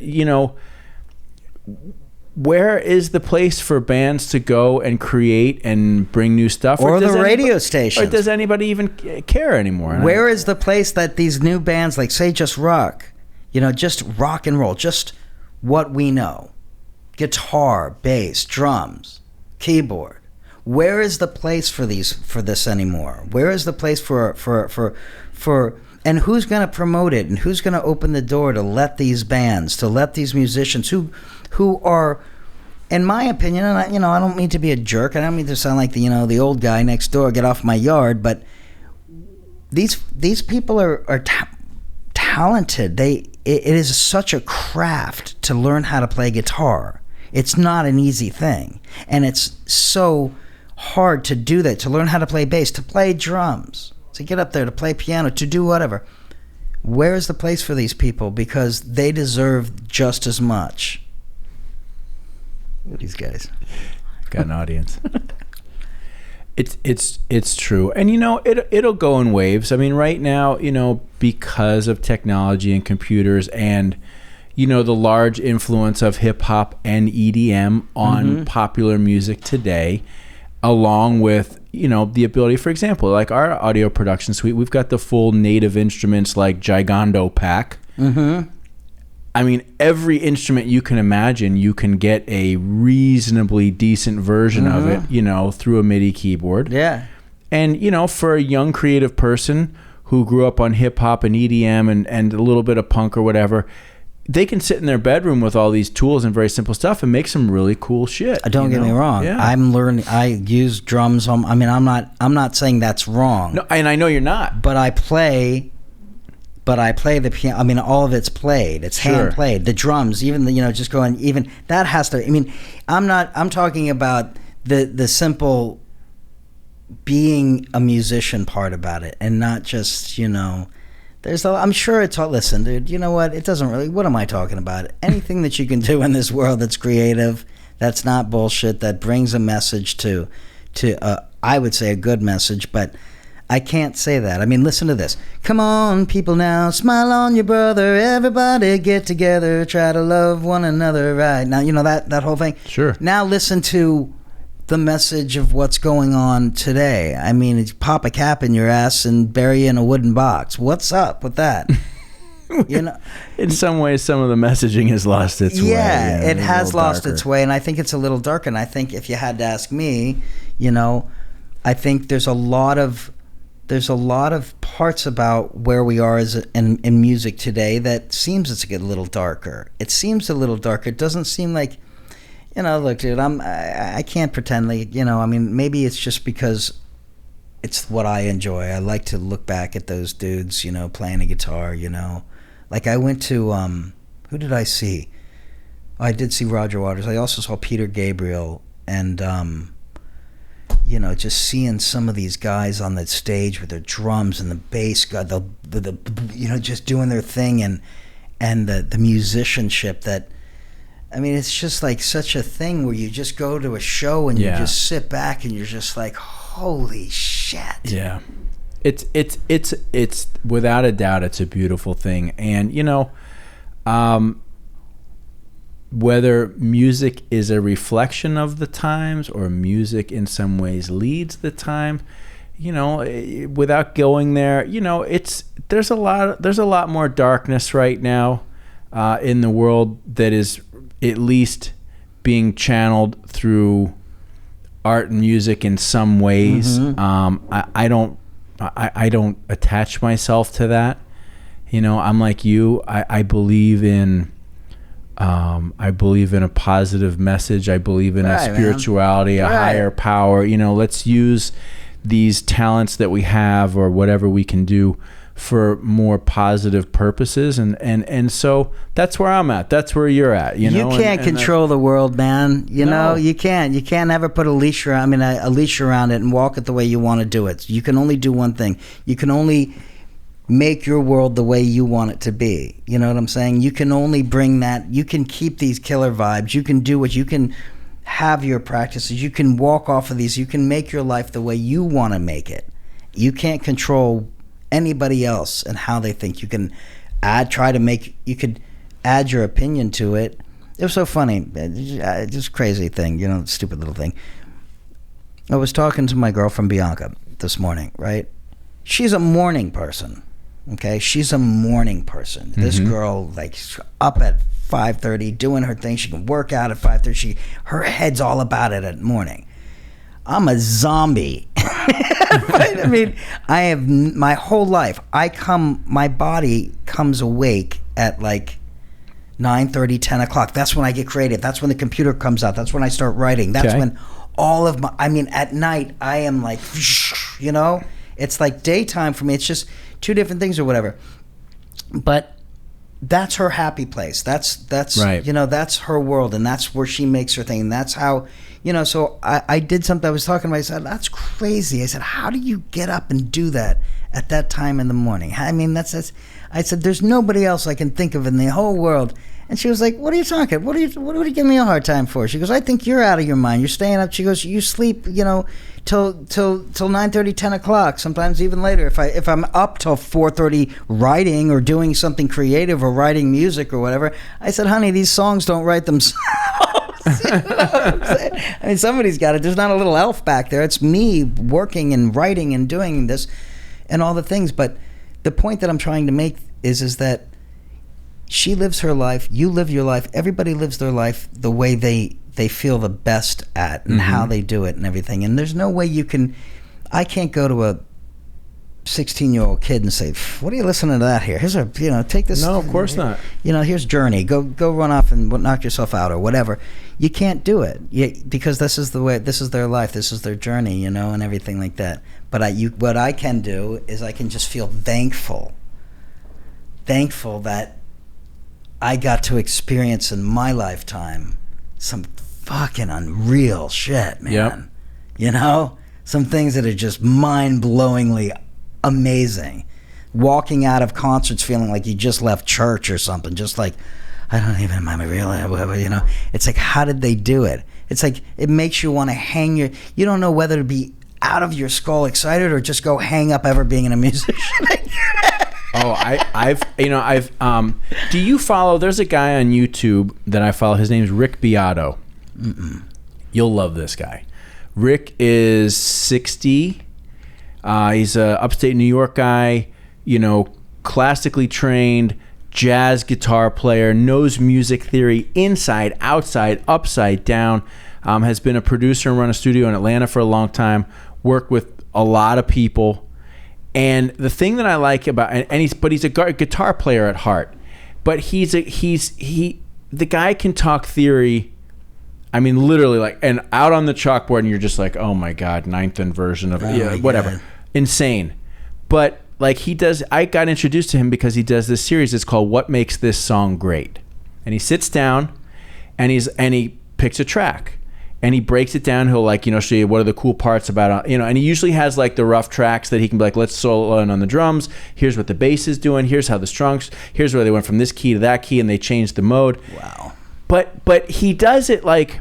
where is the place for bands to go and create and bring new stuff? Or the radio stations. Or does anybody even care anymore? Where is the place that these new bands, like say Just Rock, just rock and roll, just what we know, guitar, bass, drums, keyboard. Where is the place for this anymore? Where is the place for and who's going to promote it, and who's going to open the door to let these bands, to let these musicians who are, in my opinion, and I don't mean to be a jerk, I don't mean to sound like the old guy next door, get off my yard, but these people are talented. It is such a craft to learn how to play guitar. It's not an easy thing, and it's so hard to do that, to learn how to play bass, to play drums, to get up there, to play piano, to do whatever. Where is the place for these people? Because they deserve just as much. These guys. Got an audience. It's true. And it'll go in waves. I mean, right now, because of technology and computers and the large influence of hip hop and EDM on popular music today, along with the ability, for example, like our audio production suite, we've got the full native instruments like Gigando pack. I mean, every instrument you can imagine, you can get a reasonably decent version of it, through a MIDI keyboard. Yeah. And, for a young creative person who grew up on hip hop and EDM and a little bit of punk or whatever, they can sit in their bedroom with all these tools and very simple stuff and make some really cool shit. Don't get me wrong. Yeah. I'm learning. I use drums. I'm not saying that's wrong. No, and I know you're not. But I play the piano. I mean, all of it's played. It's hand played. The drums, even just going, even that has to. I mean, I'm talking about the simple being a musician part about it, and not just I'm sure it's all. Listen, dude. You know what? It doesn't really. What am I talking about? Anything that you can do in this world that's creative, that's not bullshit, that brings a message to I would say a good message, but I can't say that. I mean, listen to this. Come on, people now, smile on your brother. Everybody get together, try to love one another. Right now, that whole thing. Sure. Now listen to the message of what's going on today. I mean, it's pop a cap in your ass and bury you in a wooden box. What's up with that? In some ways, some of the messaging has lost its way. Yeah, it has lost its way, and I think it's a little dark. And I think if you had to ask me, I think there's a lot of parts about where we are in music today that seems it's a little darker. It seems a little darker. It doesn't seem like, look, dude, I can't pretend like, maybe it's just because it's what I enjoy. I like to look back at those dudes, playing a guitar, Like I went to, who did I see? I did see Roger Waters. I also saw Peter Gabriel, and just seeing some of these guys on the stage with their drums and the bass, God, just doing their thing, and the musicianship that, it's just like such a thing where you just go to a show and you just sit back and you're just like, holy shit. Yeah. It's without a doubt, it's a beautiful thing. And, whether music is a reflection of the times or music in some ways leads the time, without going there, there's a lot more darkness right now in the world that is at least being channeled through art and music in some ways. I don't attach myself to that. I'm like you. I believe in a positive message. I believe in a spirituality, a higher power. Let's use these talents that we have or whatever we can do for more positive purposes. And so that's where I'm at. That's where you're at. You can't control the world, man. You can't. You can't ever put a leash around it and walk it the way you want to do it. You can only do one thing. You can only make your world the way you want it to be. You know what I'm saying? You can only bring that. You can keep these killer vibes. You can do what you can. Have your practices. You can walk off of these. You can make your life the way you want to make it. You can't control anybody else and how they think. You can you could add your opinion to it. It was so funny. Just crazy thing, stupid little thing. I was talking to my girlfriend Bianca this morning, right? She's a morning person. Okay, she's a morning person. This girl, like, up at 5:30 doing her thing. She can work out at 5:30. Her head's all about it at morning. I'm a zombie. I have my whole life. My body comes awake at like 9:30, 10 o'clock. That's when I get creative. That's when the computer comes out. That's when I start writing. That's when all of at night I am like, it's like daytime for me. It's just two different things or whatever. But that's her happy place. That's right. That's her world, and that's where she makes her thing. And that's how, so I did something. I was talking to her. I said, that's crazy. I said, how do you get up and do that at that time in the morning? That's I said, there's nobody else I can think of in the whole world. And she was like, what are you talking? What are you giving me a hard time for? She goes, I think you're out of your mind. You're staying up. She goes, you sleep, till 9:30, 10 o'clock, sometimes even later. If I'm up till 4:30 writing or doing something creative or writing music or whatever, I said, honey, these songs don't write themselves. You know what I'm saying? Somebody's got it. There's not a little elf back there. It's me working and writing and doing this and all the things. But the point that I'm trying to make is that she lives her life, you live your life, everybody lives their life the way they feel the best at and how they do it and everything. And there's no way I can't go to a 16-year-old kid and say, what are you listening to that here? Here's take this. No, of course not. Here's Journey. Go run off and knock yourself out or whatever. You can't do it because this is their life. This is their journey, and everything like that. But what I can do is I can just feel thankful that I got to experience in my lifetime some fucking unreal shit, man. Yep. Some things that are just mind-blowingly amazing. Walking out of concerts feeling like you just left church or something, just like, I don't even really, it's like, how did they do it? It's like, it makes you want to you don't know whether to be out of your skull excited or just go hang up ever being a musician. Do you follow, there's a guy on YouTube that I follow, his name's Rick Beato. You'll love this guy. Rick is 60. He's a upstate New York guy, classically trained jazz guitar player, knows music theory inside, outside, upside down, has been a producer and run a studio in Atlanta for a long time, worked with a lot of people. And the thing that I like about and he's a guitar player at heart, but the guy can talk theory. I mean, literally, like, and out on the chalkboard, and you're just like, oh my god, ninth inversion of whatever, god. Insane. But like I got introduced to him because he does this series. It's called "What Makes This Song Great," and he sits down, and he picks a track. And he breaks it down. He'll show you what are the cool parts about it, and he usually has like the rough tracks that he can be like, let's solo in on the drums. Here's what the bass is doing. Here's how the strings. Here's where they went from this key to that key, and they changed the mode. Wow. But he does it like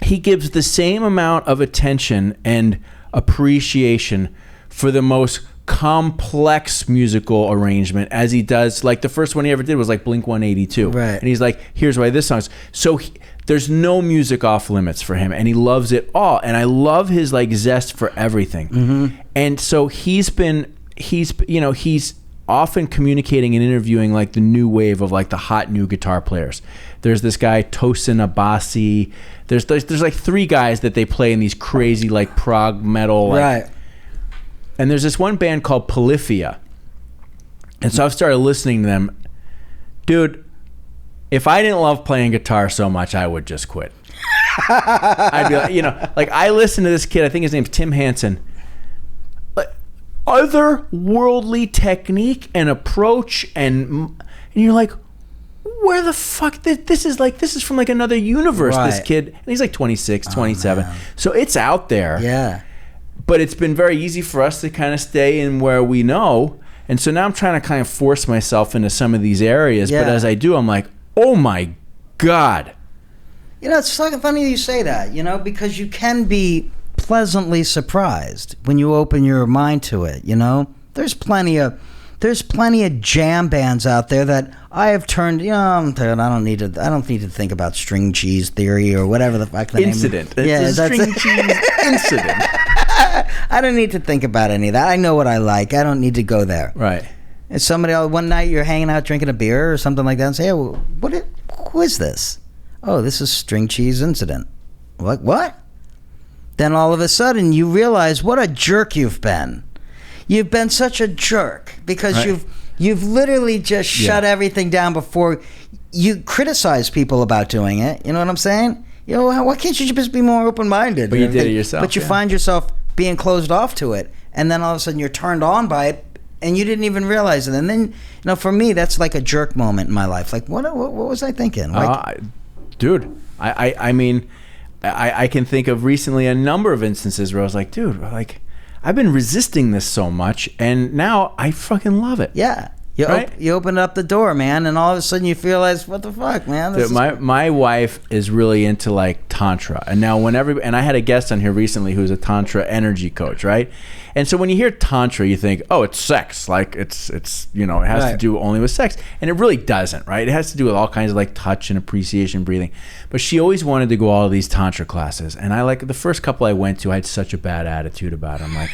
he gives the same amount of attention and appreciation for the most complex musical arrangement as he does. Like the first one he ever did was like Blink 182, right? And he's like, here's why this song's so. There's no music off limits for him, and he loves it all. And I love his like zest for everything. Mm-hmm. And so he's often communicating and interviewing like the new wave of like the hot new guitar players. There's this guy Tosin Abasi. There's like three guys that they play in these crazy like prog metal, like, right? And there's this one band called Polyphia. And so I've started listening to them, dude. If I didn't love playing guitar so much, I would just quit. I'd be like, I listen to this kid, I think his name's Tim Hansen. Otherworldly technique and approach, and you're like, where the fuck? This is from like another universe, right. This kid. And he's like 26, 27. Man. So it's out there. Yeah. But it's been very easy for us to kind of stay in where we know. And so now I'm trying to kind of force myself into some of these areas. Yeah. But as I do, I'm like, oh my God. It's like funny you say that, because you can be pleasantly surprised when you open your mind to it, There's plenty of jam bands out there that I have turned, I don't need to think about string cheese theory or whatever the fuck the Incident. name is. Yeah, string cheese incident. I don't need to think about any of that. I know what I like. I don't need to go there. Right. And somebody, one night you're hanging out drinking a beer or something like that and say, hey, who is this? Oh, this is String Cheese Incident. What? Then all of a sudden you realize what a jerk you've been. You've been such a jerk because right. you've literally just shut everything down before you criticize people about doing it. You know what I'm saying? Why can't you just be more open-minded? But you did it yourself. But you find yourself being closed off to it, and then all of a sudden you're turned on by it, and you didn't even realize it. And then, for me, that's like a jerk moment in my life. Like, what was I thinking? Like, dude, I mean, I can think of recently a number of instances where I was like, dude, like, I've been resisting this so much, and now I fucking love it. Yeah. You open up the door, man, and all of a sudden you realize, what the fuck, man? Dude, my wife is really into like Tantra, and now and I had a guest on here recently who's a Tantra energy coach, right? And so when you hear Tantra, you think, oh, it's sex, like it's it has to do only with sex, and it really doesn't, right? It has to do with all kinds of like touch and appreciation, breathing. But she always wanted to go all of these Tantra classes, and I like the first couple I went to, I had such a bad attitude about them. Like,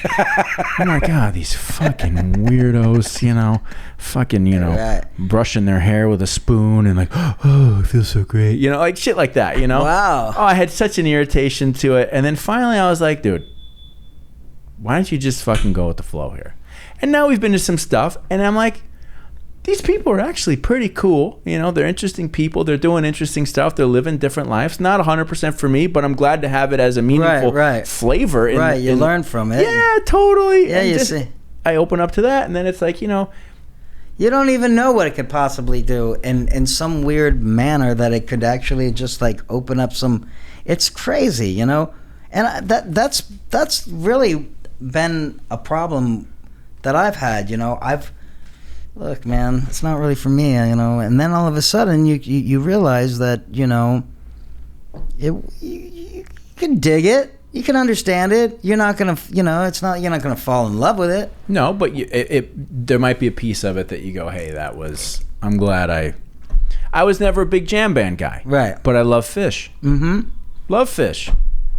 oh my God, these fucking weirdos, fucking, right. brushing their hair with a spoon and like, oh, it feels so great. Like shit like that, Wow. Oh, I had such an irritation to it. And then finally I was like, dude, why don't you just fucking go with the flow here? And now we've been to some stuff, and I'm like, these people are actually pretty cool. They're interesting people. They're doing interesting stuff. They're living different lives. Not 100% for me, but I'm glad to have it as a meaningful flavor. You learn from it. Yeah, totally. Yeah, you see. I open up to that, and then it's like, you don't even know what it could possibly do in some weird manner that it could actually just like open up some. It's crazy, And that's really been a problem that I've had. Look, man, it's not really for me, And then all of a sudden you realize that you can dig it. You can understand it. You're not gonna, you're not gonna fall in love with it. No, but there might be a piece of it that you go, hey, I'm glad I was never a big jam band guy. Right. But I love Fish. Mm-hmm. Love Fish.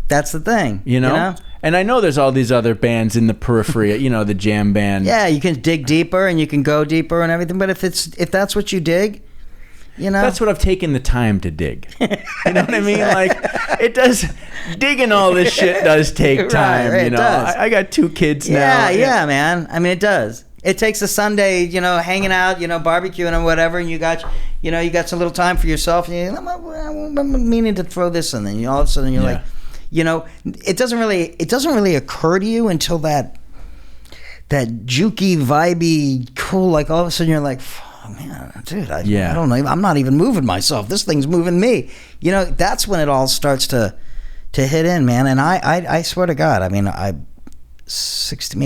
That's the thing. And I know there's all these other bands in the periphery, the jam band. Yeah, you can dig deeper and you can go deeper and everything. But if that's what you dig, You know, that's what I've taken the time to dig. You know what I mean? Like, it does. Digging all this shit does take time. Right, you know, it does. I got 2 kids now. Yeah, man. I mean, it does. It takes a Sunday, you know, hanging out, you know, barbecuing or whatever, and you got some little time for yourself. And I'm meaning to throw this in, and all of a sudden you're like, you know, it doesn't really occur to you until that jukey, vibey, cool. Like all of a sudden you're like, oh, man, dude, I don't know. I'm not even moving myself. This thing's moving me. You know, that's when it all starts to hit in, man. And I swear to God, I mean, 16.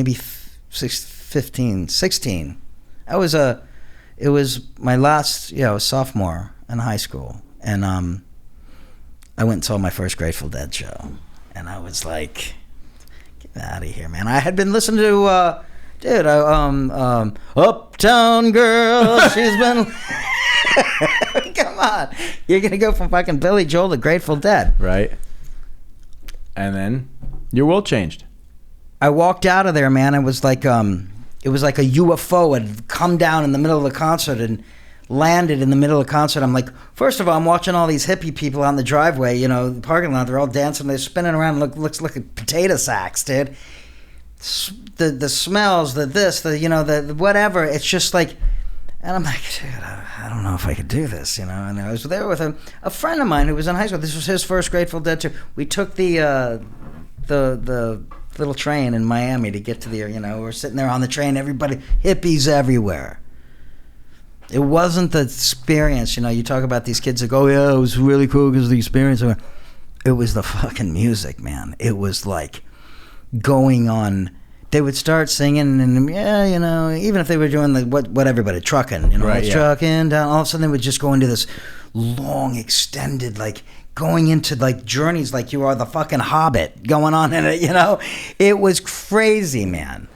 It was my last, sophomore in high school, and I went and saw my first Grateful Dead show, and I was like, get out of here, man. I had been listening to Uptown Girl, she's been come on, you're gonna go from fucking Billy Joel to Grateful Dead, right? And then your world changed. I walked out of there, man. It was like a UFO had come down in the middle of the concert and landed in the middle of the concert. I'm like, first of all, I'm watching all these hippie people on the driveway, you know, the parking lot. They're all dancing. They're spinning around. Looks like potato sacks, dude. The smells, the whatever. It's just like, and I'm like, dude, I don't know if I could do this, you know. And I was there with a friend of mine who was in high school. This was his first Grateful Dead tour. We took the little train in Miami to get to the, you know, we're sitting there on the train, everybody, hippies everywhere. It wasn't the experience, you know, you talk about these kids that go, yeah, it was really cool because of the experience. It was the fucking music, man. It was like going on, they would start singing and, yeah, you know, even if they were doing what everybody, trucking, you know, right, trucking down, all of a sudden they would just go into this long, extended, like, going into like journeys like you are the fucking Hobbit going on in it, you know. It was crazy, man.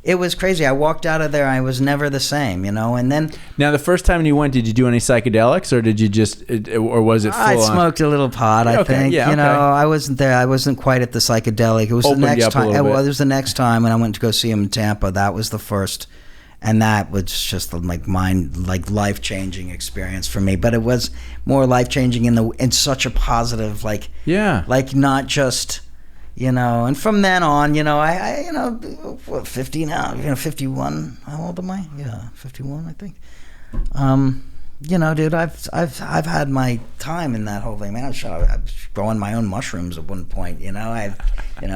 It was crazy. I walked out of there, I was never the same, you know. And then now, the first time you went, did you do any psychedelics, or did you just, or was it full I on? smoked a little pot, I think. Yeah, you know, I wasn't there. I wasn't quite at the psychedelic. It was Opened the next you up a time. little bit. It was the next time when I went to go see him in Tampa. That was the first. And that was just like life-changing experience for me. But it was more life-changing in such a positive, like not just, you know. And from then on, you know, I 50 now, you know, 51. How old am I? Yeah, 51, I think. You know, dude, I've had my time in that whole thing, man. I was growing my own mushrooms at one point, you know.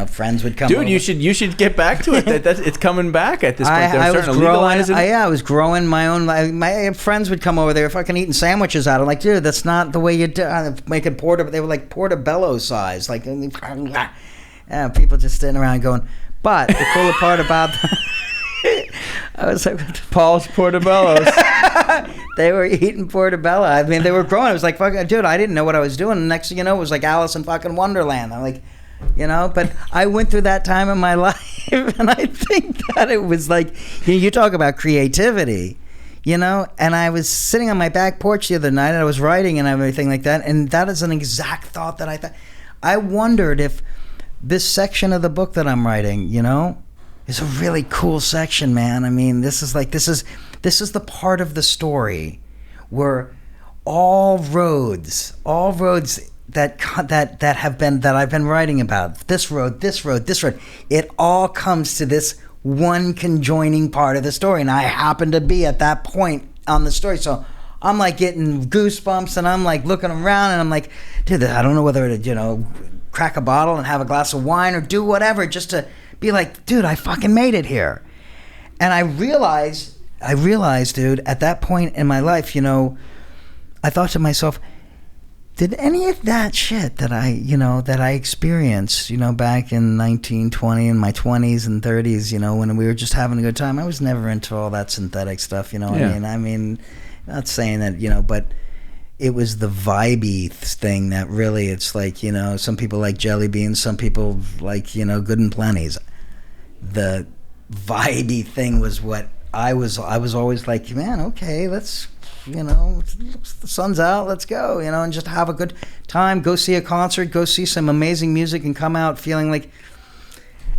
Friends would come. Dude, over. you should get back to it. It's coming back at this point. They're starting to legalize it. I was growing my own. My friends would come over. They were fucking eating sandwiches out. I'm like, dude, that's not the way you do. Making they were like portobello size, like, yeah, people just sitting around going. But the cooler part about. I was like, Paul's portobellos. They were eating portobello. I mean, they were growing. I was like, fucking, dude, I didn't know what I was doing. The next thing you know, it was like Alice in fucking Wonderland. I'm like, you know, but I went through that time in my life, and I think that it was like, you talk about creativity, you know, and I was sitting on my back porch the other night, and I was writing and everything like that, and that is an exact thought that I thought. I wondered if this section of the book that I'm writing, you know, is a really cool section, man. I mean, this is the part of the story where all roads that I've been writing about, this road, it all comes to this one conjoining part of the story, and I happen to be at that point on the story, so I'm like getting goosebumps, and I'm like looking around, and I'm like, dude, I don't know whether to, you know, crack a bottle and have a glass of wine or do whatever just to be like, dude, I fucking made it here. And I realized, dude, at that point in my life, you know, I thought to myself, did any of that shit that I experienced, you know, back in 1920, in my 20s and 30s, you know, when we were just having a good time, I was never into all that synthetic stuff, you know what I mean, not saying that, you know, but it was the vibey thing that really, it's like, you know, some people like jelly beans, some people like, you know, good and plenty's. The vibey thing was what I was always like, man, okay, let's, you know, the sun's out, let's go, you know, and just have a good time, go see a concert, go see some amazing music, and come out feeling like,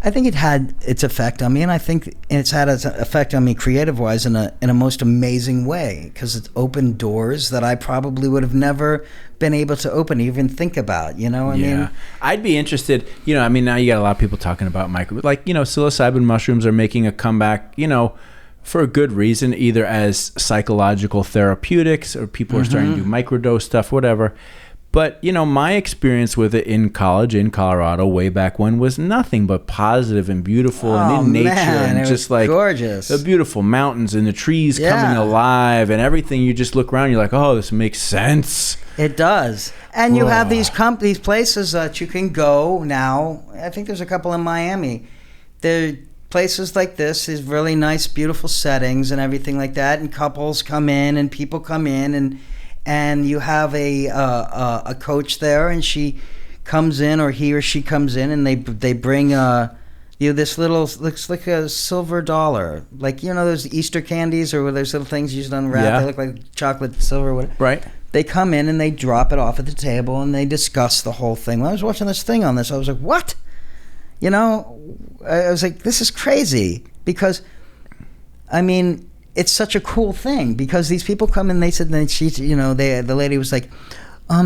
I think it had its effect on me, and I think it's had its effect on me creative-wise in a most amazing way, because it's opened doors that I probably would have never been able to open, even think about. You know, I mean, I'd be interested. You know, I mean, now you got a lot of people talking about psilocybin mushrooms are making a comeback. You know, for a good reason, either as psychological therapeutics or people are starting to do microdose stuff, whatever. But, you know, my experience with it in college in Colorado way back when was nothing but positive and beautiful and in nature, and just like gorgeous. The beautiful mountains and the trees coming alive and everything. You just look around, you're like, oh, this makes sense. It does. And you have these places that you can go now. I think there's a couple in Miami. There are places like this, these really nice, beautiful settings and everything like that. And couples come in and people come in, and you have a coach there, and she comes in, or he or she comes in, and they bring this little, looks like a silver dollar, like, you know, those Easter candies or those little things used to unwrap. They look like chocolate silver or whatever. Right. They come in and they drop it off at the table and they discuss the whole thing. When I was watching this thing on this, I was like, what? You know, I was like, this is crazy, because, I mean, it's such a cool thing, because these people come in, they said, and the lady was like,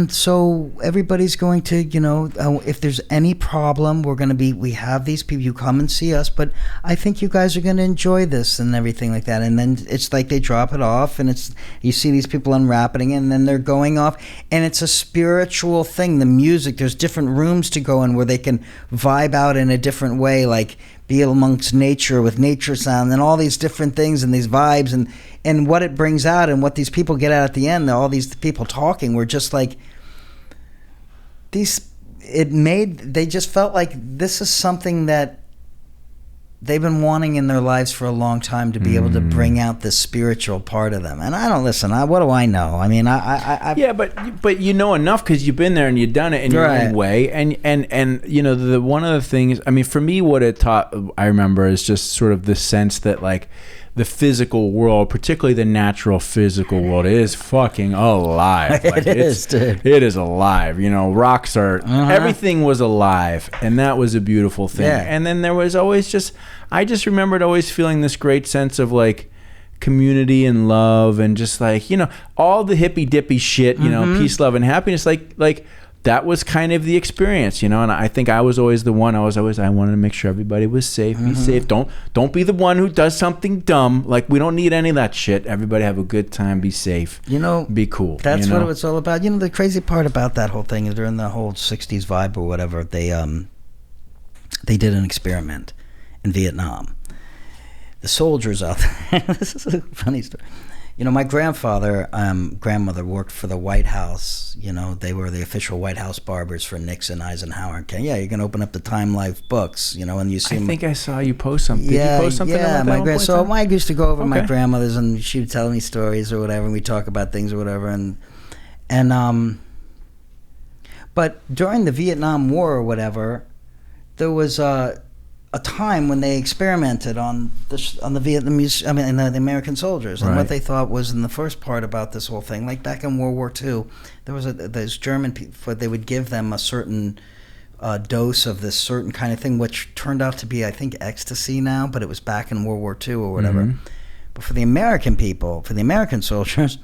so everybody's going to, you know, if there's any problem, we have these people, you come and see us, but I think you guys are going to enjoy this and everything like that. And then it's like they drop it off, and you see these people unwrapping it, and then they're going off, and it's a spiritual thing. The music, there's different rooms to go in where they can vibe out in a different way, like be amongst nature with nature sound and all these different things and these vibes and what it brings out and what these people get out at the end. All these people talking were just like they just felt like this is something that they've been wanting in their lives for a long time, to be able to bring out this spiritual part of them. And I don't listen. What do I know? I mean, I but you know enough, because you've been there and you've done it in your own way. And you know, one of the things, I mean, for me, what it taught, I remember, is just sort of the sense that, like, the physical world, particularly the natural physical world, is fucking alive. Like, it is, dude. It is alive. You know, rocks are, everything was alive, and that was a beautiful thing. Yeah. And then there was always I just remembered always feeling this great sense of, like, community and love, and just, like, you know, all the hippy dippy shit, you know, peace, love, and happiness, like that was kind of the experience, you know. And I think I was always the one. I wanted to make sure everybody was safe. Be safe. Don't be the one who does something dumb. Like, we don't need any of that shit. Everybody have a good time. Be safe. You know, be cool. That's what it's all about. You know, the crazy part about that whole thing is, during the whole '60s vibe or whatever, they did an experiment in Vietnam. The soldiers out there. This is a funny story. You know, my grandmother worked for the White House. You know, they were the official White House barbers for Nixon, Eisenhower. Yeah, you can open up the Time Life books, you know, and you see. I think I saw you post something. Did you post something? Yeah, I used to go over my grandmother's, and she would tell me stories or whatever, and we talk about things or whatever, and but during the Vietnam War or whatever, there was a time when they experimented on the Vietnamese, the American soldiers, and what they thought was, in the first part about this whole thing, like back in World War II, there was those German people, they would give them a certain dose of this certain kind of thing, which turned out to be, I think, ecstasy now, but it was back in World War II or whatever. But for the American people, for the American soldiers,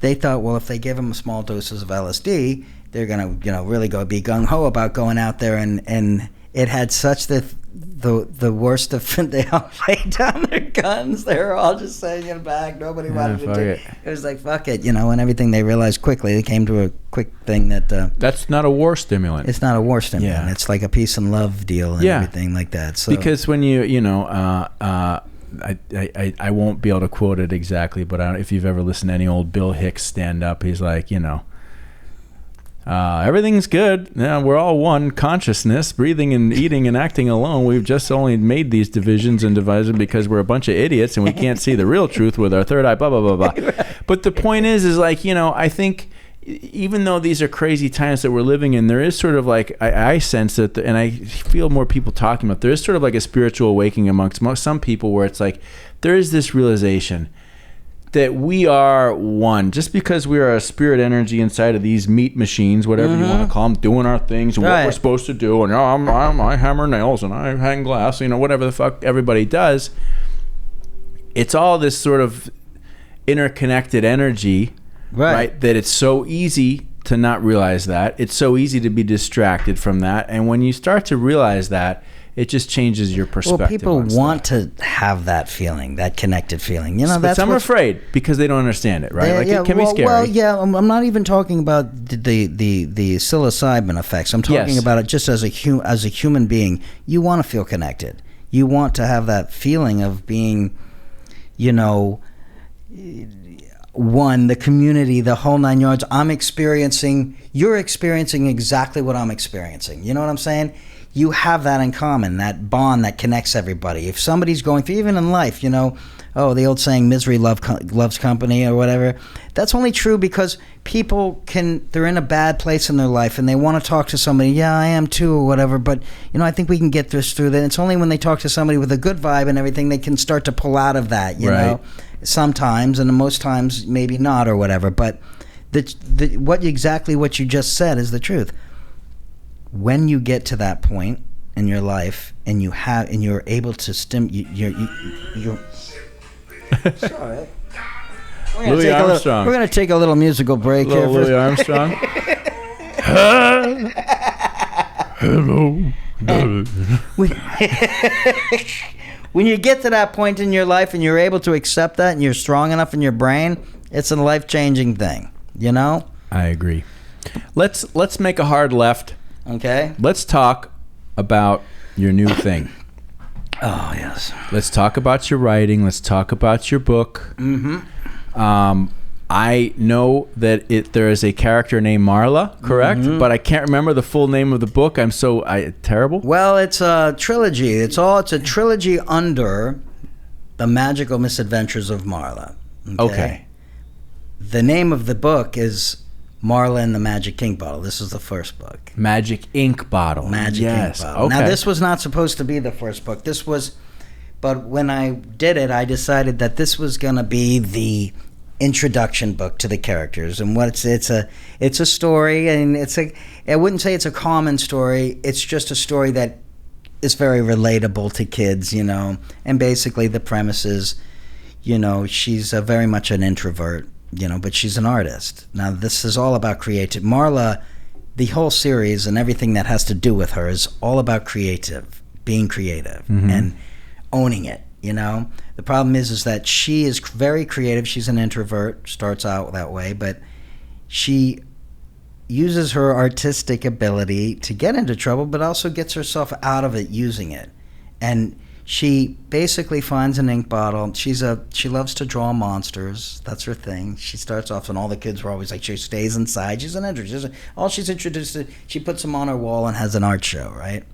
they thought, well, if they give them small doses of LSD, they're gonna, you know, really go be gung ho about going out there, and it had such the worst of they all laid down their guns. They were all just sitting in the back. Nobody wanted to do it. It was like, fuck it, you know, and everything. They realized quickly, they came to a quick thing that that's not a war stimulant. It's not a war stimulant. It's like a peace and love deal and everything like that. So because when you know, I won't be able to quote it exactly, but if you've ever listened to any old Bill Hicks stand up, he's like, you know, everything's good. Yeah, we're all one consciousness, breathing and eating and acting alone. We've just only made these divisions and divisions because we're a bunch of idiots and we can't see the real truth with our third eye, blah, blah, blah, blah. But the point is like, you know, I think even though these are crazy times that we're living in, there is sort of like, I sense that, and I feel more people talking about, there is sort of like a spiritual awakening amongst some people where it's like, there is this realization, that we are one. Just because we are a spirit energy inside of these meat machines, whatever you want to call them, doing our things and what we're supposed to do, and I hammer nails and I hang glass, whatever the fuck everybody does. It's all this sort of interconnected energy, right? That it's so easy to not realize that. It's so easy to be distracted from that. And when you start to realize that, it just changes your perspective. Well, people want to have that feeling, that connected feeling. But some are afraid because they don't understand it, right? It can be scary. Well, yeah, I'm not even talking about the psilocybin effects. I'm talking about it just as a human being. You want to feel connected. You want to have that feeling of being, one, the community, the whole 9 yards. You're experiencing exactly what I'm experiencing. You know what I'm saying? You have that in common, that bond that connects everybody. If somebody's going through, even in life, the old saying, misery loves company or whatever, that's only true because people they're in a bad place in their life and they want to talk to somebody. Yeah, I am too, or whatever, but, I think we can get this through that. It's only when they talk to somebody with a good vibe and everything, they can start to pull out of that, you know? Sometimes, and most times, maybe not or whatever, but exactly what you just said is the truth. When you get to that point in your life and you're able to you're sorry. We're going to take a little musical break here. Louis Armstrong. Hello. When you get to that point in your life and you're able to accept that and you're strong enough in your brain, it's a life-changing thing, I agree. Let's make a hard left. Okay. Let's talk about your new thing. Oh, yes. Let's talk about your writing. Let's talk about your book. Mm-hmm. I know that there is a character named Marla, correct? Mm-hmm. But I can't remember the full name of the book. I'm so terrible. Well, it's a trilogy. It's a trilogy under The Magical Misadventures of Marla. Okay. The name of the book is Marla and the Magic Ink Bottle. This is the first book. Magic Ink Bottle. Magic Ink Bottle. Okay. Now, this was not supposed to be the first book. But when I did it, I decided that this was going to be the introduction book to the characters. And it's a story, and I wouldn't say it's a common story. It's just a story that is very relatable to kids, And basically the premise is, she's very much an introvert. But she's an artist. Now, this is all about creative. Marla, the whole series and everything that has to do with her is all about being creative and owning it, The problem is that she is very creative. She's an introvert, starts out that way, but she uses her artistic ability to get into trouble, but also gets herself out of it using it. And she basically finds an ink bottle. She loves to draw monsters. That's her thing. She starts off, and all the kids were always like, she stays inside. She's an introvert. All she's introduced to, she puts them on her wall and has an art show, right?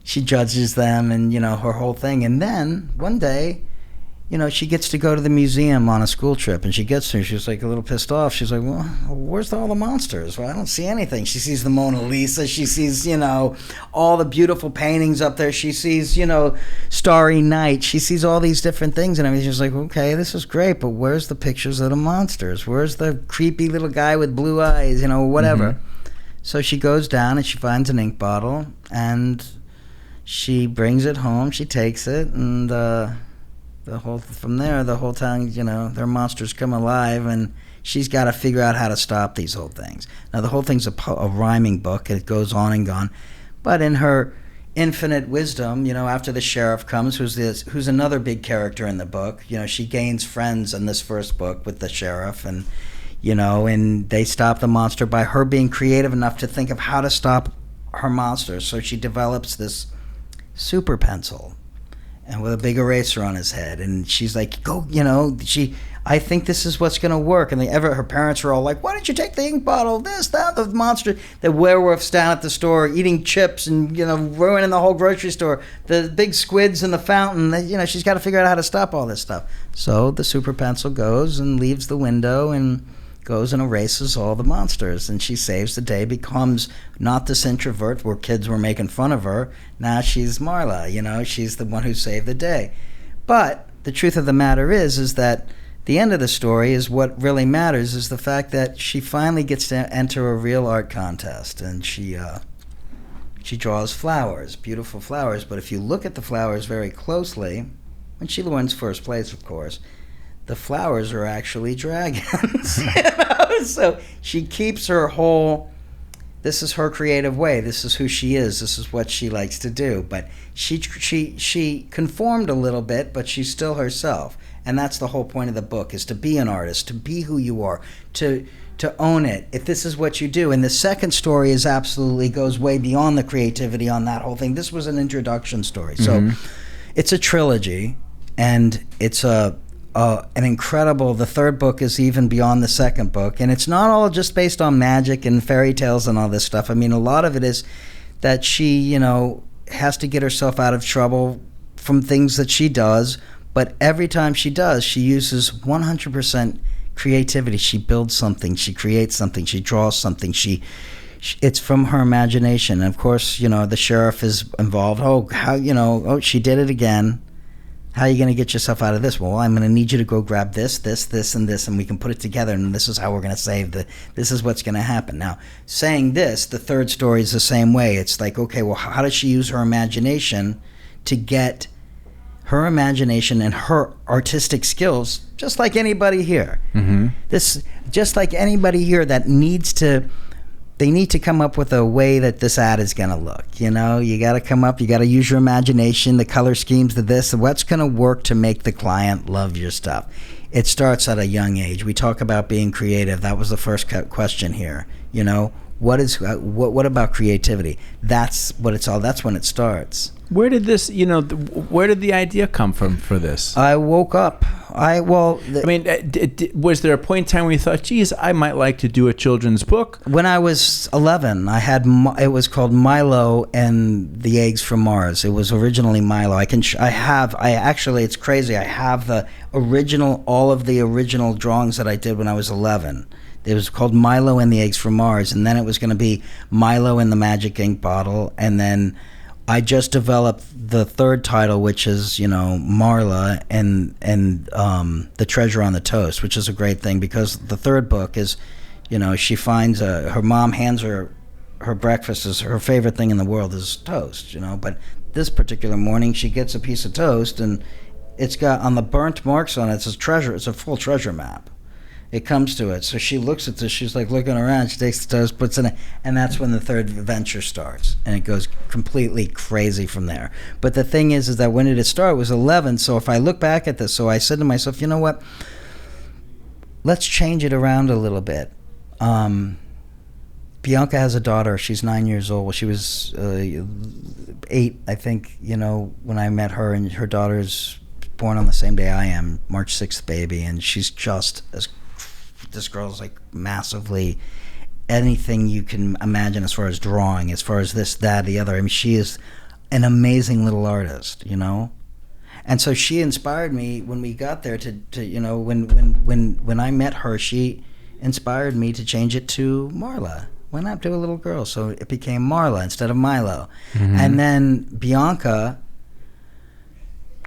She judges them and, her whole thing. And then one day, she gets to go to the museum on a school trip, and she gets there. She's like a little pissed off. She's like, well, where's all the monsters? Well, I don't see anything. She sees the Mona Lisa. She sees, all the beautiful paintings up there. She sees, Starry Night. She sees all these different things, and everything. She's like, okay, this is great, but where's the pictures of the monsters? Where's the creepy little guy with blue eyes, whatever. Mm-hmm. So she goes down, and she finds an ink bottle, and she brings it home. She takes it, and from there, the whole time, their monsters come alive, and she's got to figure out how to stop these whole things. Now, the whole thing's a rhyming book. It goes on and on. But in her infinite wisdom, after the sheriff comes, who's another big character in the book, she gains friends in this first book with the sheriff, and, and they stop the monster by her being creative enough to think of how to stop her monster. So she develops this super pencil, and with a big eraser on his head, and she's like, go, I think this is what's going to work. And her parents are all like, why didn't you take the ink bottle, this, that, the monster, the werewolf's down at the store eating chips and, ruining the whole grocery store, the big squids in the fountain, she's got to figure out how to stop all this stuff. So the super pencil goes and leaves the window and goes and erases all the monsters, and she saves the day, becomes not this introvert where kids were making fun of her. Now she's Marla, she's the one who saved the day. But the truth of the matter is that the end of the story is what really matters, is the fact that she finally gets to enter a real art contest, and she draws flowers, beautiful flowers. But if you look at the flowers very closely, and she wins first place, of course, the flowers are actually dragons. So she keeps her whole, this is her creative way, this is who she is, this is what she likes to do. But she conformed a little bit, but she's still herself. And that's the whole point of the book, is to be an artist, to be who you are, to own it. If this is what you do. And the second story is absolutely goes way beyond the creativity on that whole thing. This was an introduction story. So it's a trilogy, and it's an incredible, the third book is even beyond the second book. And it's not all just based on magic and fairy tales and all this stuff. I mean, a lot of it is that she, has to get herself out of trouble from things that she does. But every time she does, she uses 100% creativity. She builds something, she creates something, she draws something. It's from her imagination. And of course, the sheriff is involved. She did it again. How are you going to get yourself out of this? Well, I'm going to need you to go grab this, and this, and we can put it together, and this is how we're going to save this is what's going to happen. Now, saying this, the third story is the same way. It's like, okay, well, how does she use her imagination to get her imagination and her artistic skills, just like anybody here. Just like anybody here that they need to come up with a way that this ad is going to look. You got to come up, you got to use your imagination, the color schemes, what's going to work to make the client love your stuff. It starts at a young age. We talk about being creative. That was the first question here. What about creativity? That's what it's all. That's when it starts. Where did this, where did the idea come from for this? I woke up. Was there a point in time where you thought, geez, I might like to do a children's book? When I was 11, it was called Milo and the Eggs from Mars. It was originally Milo. It's crazy. I have all of the original drawings that I did when I was 11. It was called Milo and the Eggs from Mars, and then it was going to be Milo and the Magic Ink Bottle, and then I just developed the third title, which is, Marla and the Treasure on the Toast, which is a great thing because the third book is, she finds her mom hands her breakfast, is her favorite thing in the world is toast, But this particular morning, she gets a piece of toast, and it's got on the burnt marks on it. It's a full treasure map. It comes to it. So she looks at this, she's like looking around, she takes the toast, puts it in, and that's when the third adventure starts. And it goes completely crazy from there. But the thing is that when did it start? It was 11. So if I look back at this, so I said to myself, you know what? Let's change it around a little bit. Bianca has a daughter. She's 9 years old. Well, she was 8, I think, when I met her, and her daughter's born on the same day I am, March 6th baby, and she's just as this girl's like massively anything you can imagine as far as drawing, as far as this, that, the other. I mean, she is an amazing little artist, And so she inspired me when we got there to when I met her, she inspired me to change it to Marla. Why not do a little girl? So it became Marla instead of Milo. And then Bianca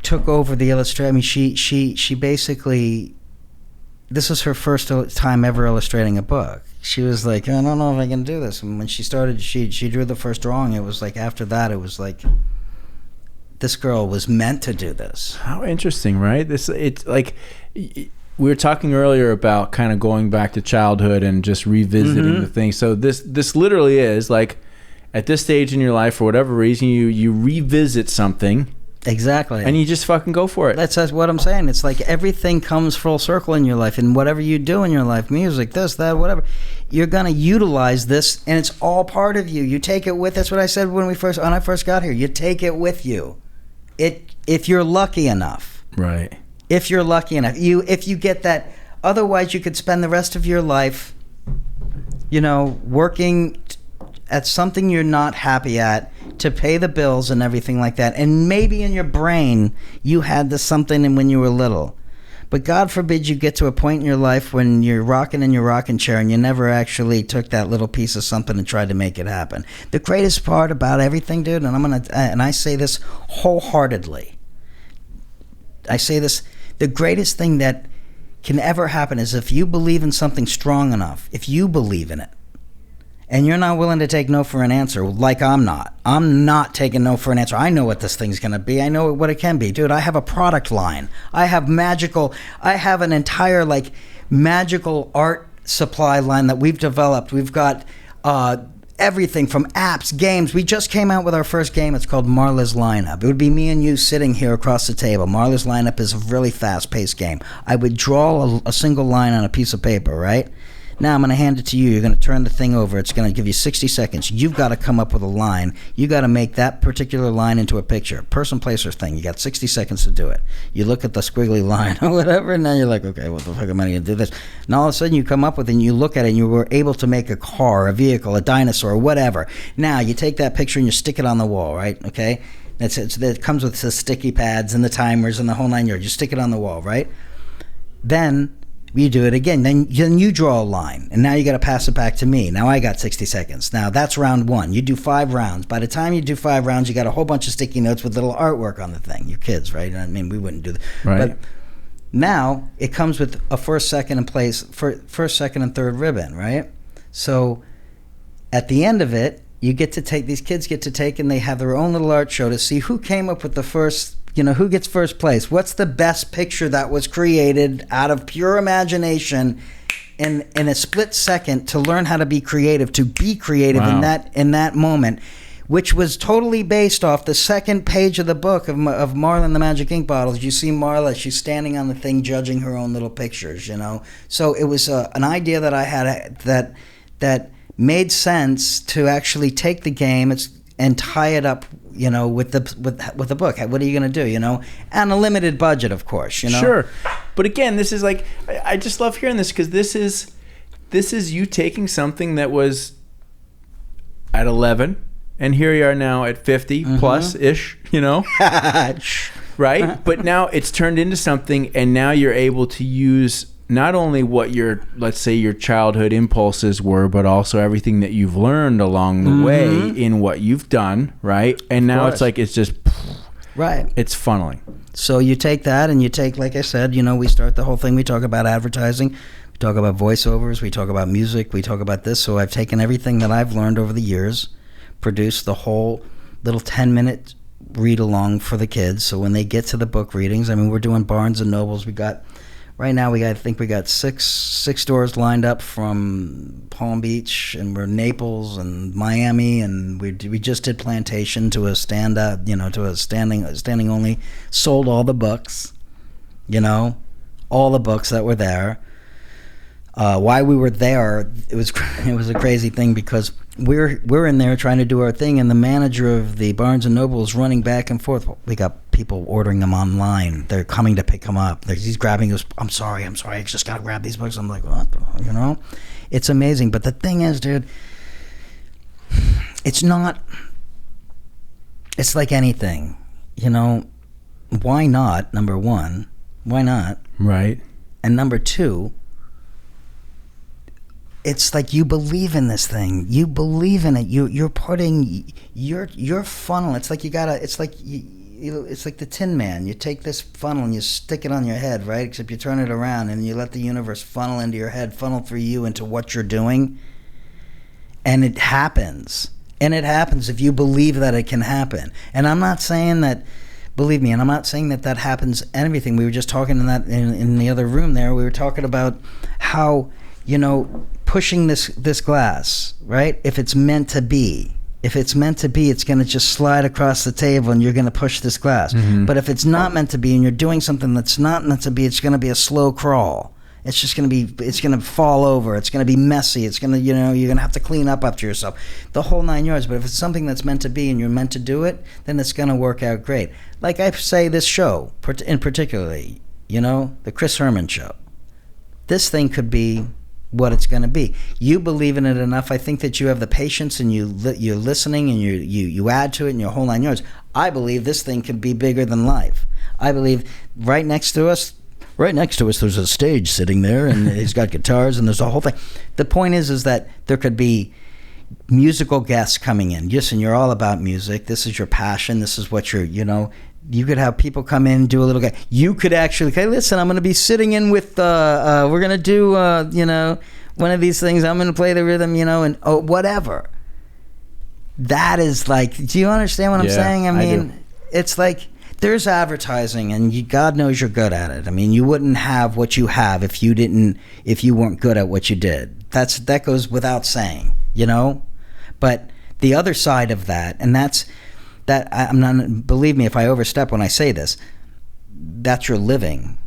took over the illustration. I mean, she basically, this was her first time ever illustrating a book. She was like, I don't know if I can do this. And when she started, she drew the first drawing. It was like, after that, it was like, this girl was meant to do this. How interesting, right? It's like, we were talking earlier about kind of going back to childhood and just revisiting the thing. So this literally is like, at this stage in your life, for whatever reason, you revisit something. Exactly. And you just fucking go for it. That's what I'm saying. It's like everything comes full circle in your life, and whatever you do in your life, music, this, that, whatever, you're going to utilize this, and it's all part of you. You take it with, that's what I said when I first got here. You take it with you. If you're lucky enough. Right. If you're lucky enough. If you get that, otherwise you could spend the rest of your life, working at something you're not happy at to pay the bills and everything like that. And maybe in your brain you had this something when you were little. But God forbid you get to a point in your life when you're rocking in your rocking chair and you never actually took that little piece of something and tried to make it happen. The greatest part about everything, dude, and I say this wholeheartedly. I say this, the greatest thing that can ever happen is if you believe in something strong enough, if you believe in it, and you're not willing to take no for an answer, like I'm not taking no for an answer. I know what this thing's going to be. I know what it can be. Dude, I have a product line. I have an entire like magical art supply line that we've developed. We've got everything from apps, games. We just came out with our first game. It's called Marla's Lineup. It would be me and you sitting here across the table. Marla's Lineup is a really fast-paced game. I would draw a single line on a piece of paper, right? Now I'm going to hand it to you. You're going to turn the thing over. It's going to give you 60 seconds. You've got to come up with a line. You got to make that particular line into a picture. Person, place, or thing. You got 60 seconds to do it. You look at the squiggly line or whatever, and now you're like, okay, what the fuck am I going to do this? And all of a sudden you come up with it, and you look at it, and you were able to make a car, a vehicle, a dinosaur, whatever. Now you take that picture and you stick it on the wall, right? Okay? It comes with the sticky pads and the timers and the whole 9 yards. You stick it on the wall, right? Then you do it again. Then you draw a line, and now you got to pass it back to me. Now I got 60 seconds. Now that's round 1. You do 5 rounds. By the time you do 5 rounds, you got a whole bunch of sticky notes with little artwork on the thing. Your kids, right? I mean, we wouldn't do that. Right. But now it comes with a first, second, and third ribbon, right? So at the end of it, these kids get to take, and they have their own little art show to see who came up with the first. Who gets first place? What's the best picture that was created out of pure imagination in a split second to learn how to be creative, Wow. in that moment, which was totally based off the second page of the book of Marla and the Magic Ink Bottles. You see Marla, she's standing on the thing judging her own little pictures, So it was an idea that I had that made sense to actually take the game and tie it up, with the book. What are you going to do, And a limited budget, of course, Sure. But again, this is like, I just love hearing this, because this is you taking something that was at 11, and here you are now at 50 plus-ish, right? But now it's turned into something, and now you're able to use not only what let's say your childhood impulses were, but also everything that you've learned along the way in what you've done, right? And now it's like, it's just, right. It's funneling. So you take that, and you take, like I said, we start the whole thing. We talk about advertising. We talk about voiceovers. We talk about music. We talk about this. So I've taken everything that I've learned over the years, produced the whole little 10-minute read along for the kids. So when they get to the book readings, I mean, we're doing Barnes and Nobles. Right now, I think we got six stores lined up from Palm Beach, and we're Naples and Miami, and we just did Plantation to a to a standing only. Sold all the books, all the books that were there. Why we were there, it was a crazy thing, because we're in there trying to do our thing, and the manager of the Barnes and Noble is running back and forth. We got people ordering them online. They're coming to pick them up. He's grabbing us. I'm sorry. I just gotta grab these books. I'm like, what? It's amazing. But the thing is, dude, it's not. It's like anything, Why not? Number one, why not? Right. And number two, it's like you believe in this thing. You believe in it. You're putting your funnel. It's like it's like the Tin Man. You take this funnel and you stick it on your head, right? Except you turn it around and you let the universe funnel into your head, funnel through you into what you're doing, and it happens. And it happens if you believe that it can happen. And I'm not saying that. Believe me, and I'm not saying that happens everything. We were just talking in the other room there. We were talking about how, pushing this glass, right? If it's meant to be, it's going to just slide across the table, and you're going to push this glass. Mm-hmm. But if it's not meant to be, and you're doing something that's not meant to be, it's going to be a slow crawl. It's just going to fall over. It's going to be messy. It's going to, you're going to have to clean up after yourself. The whole 9 yards. But if it's something that's meant to be and you're meant to do it, then it's going to work out great. Like I say, this show, in particularly, the Chris Herman show. This thing could be what it's going to be. You believe in it enough. I think that you have the patience, and you're listening, and you add to it, and your whole 9 yards. I believe this thing could be bigger than life. I believe right next to us, there's a stage sitting there, and he's got guitars, and there's a whole thing. The point is that there could be musical guests coming in. Yes, and you're all about music. This is your passion. This is what you're, You could have people come in and do a little guy. You could actually, okay, listen, I'm going to be sitting in with, we're going to do, one of these things. I'm going to play the rhythm, and whatever. That is like, do you understand what I'm saying? I mean, it's like, there's advertising, and God knows you're good at it. I mean, you wouldn't have what you have if you weren't good at what you did. That goes without saying, But the other side of that, and that's, that I'm not, believe me if I overstep when I say this, that's your living.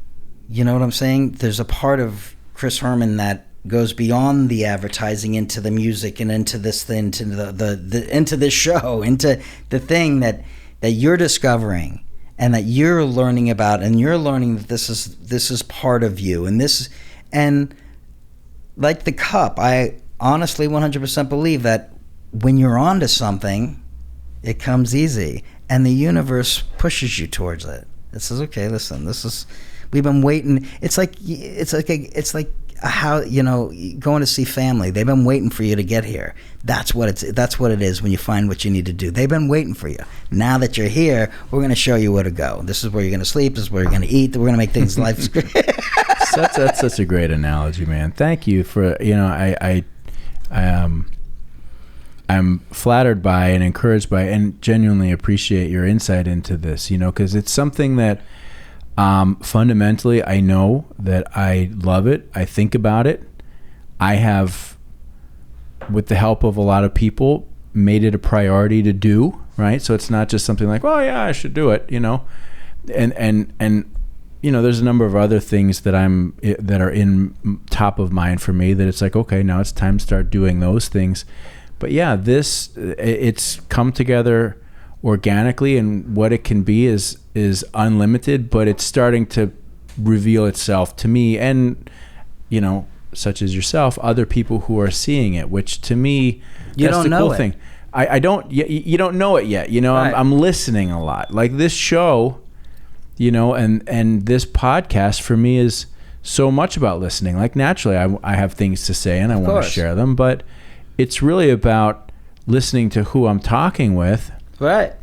You know what I'm saying? There's a part of Chris Herman that goes beyond the advertising into the music and into this thing, into the into this show, into the thing that you're discovering and that you're learning about, and you're learning that this is part of you, and like the cup, I honestly 100% believe that when you're onto something, it comes easy, and the universe pushes you towards it. It says, "Okay, listen, we've been waiting." It's like how going to see family. They've been waiting for you to get here. That's what it is when you find what you need to do. They've been waiting for you. Now that you're here, we're going to show you where to go. This is where you're going to sleep. This is where you're going to eat. We're going to make things life. That's such a great analogy, man. Thank you for I'm flattered by and encouraged by and genuinely appreciate your insight into this, because it's something that fundamentally I know that I love it. I think about it. I have, with the help of a lot of people, made it a priority to do, right? So it's not just something like, oh yeah, I should do it, and there's a number of other things that are in top of mind for me that it's like, okay, now it's time to start doing those things. But yeah, it's come together organically, and what it can be is unlimited, but it's starting to reveal itself to me and, such as yourself, other people who are seeing it, which to me, that's the cool thing. I don't, you don't know it yet. Right. I'm listening a lot. Like this show, and this podcast for me is so much about listening. Like naturally, I have things to say and I want to share them, but it's really about listening to who I'm talking with. Right.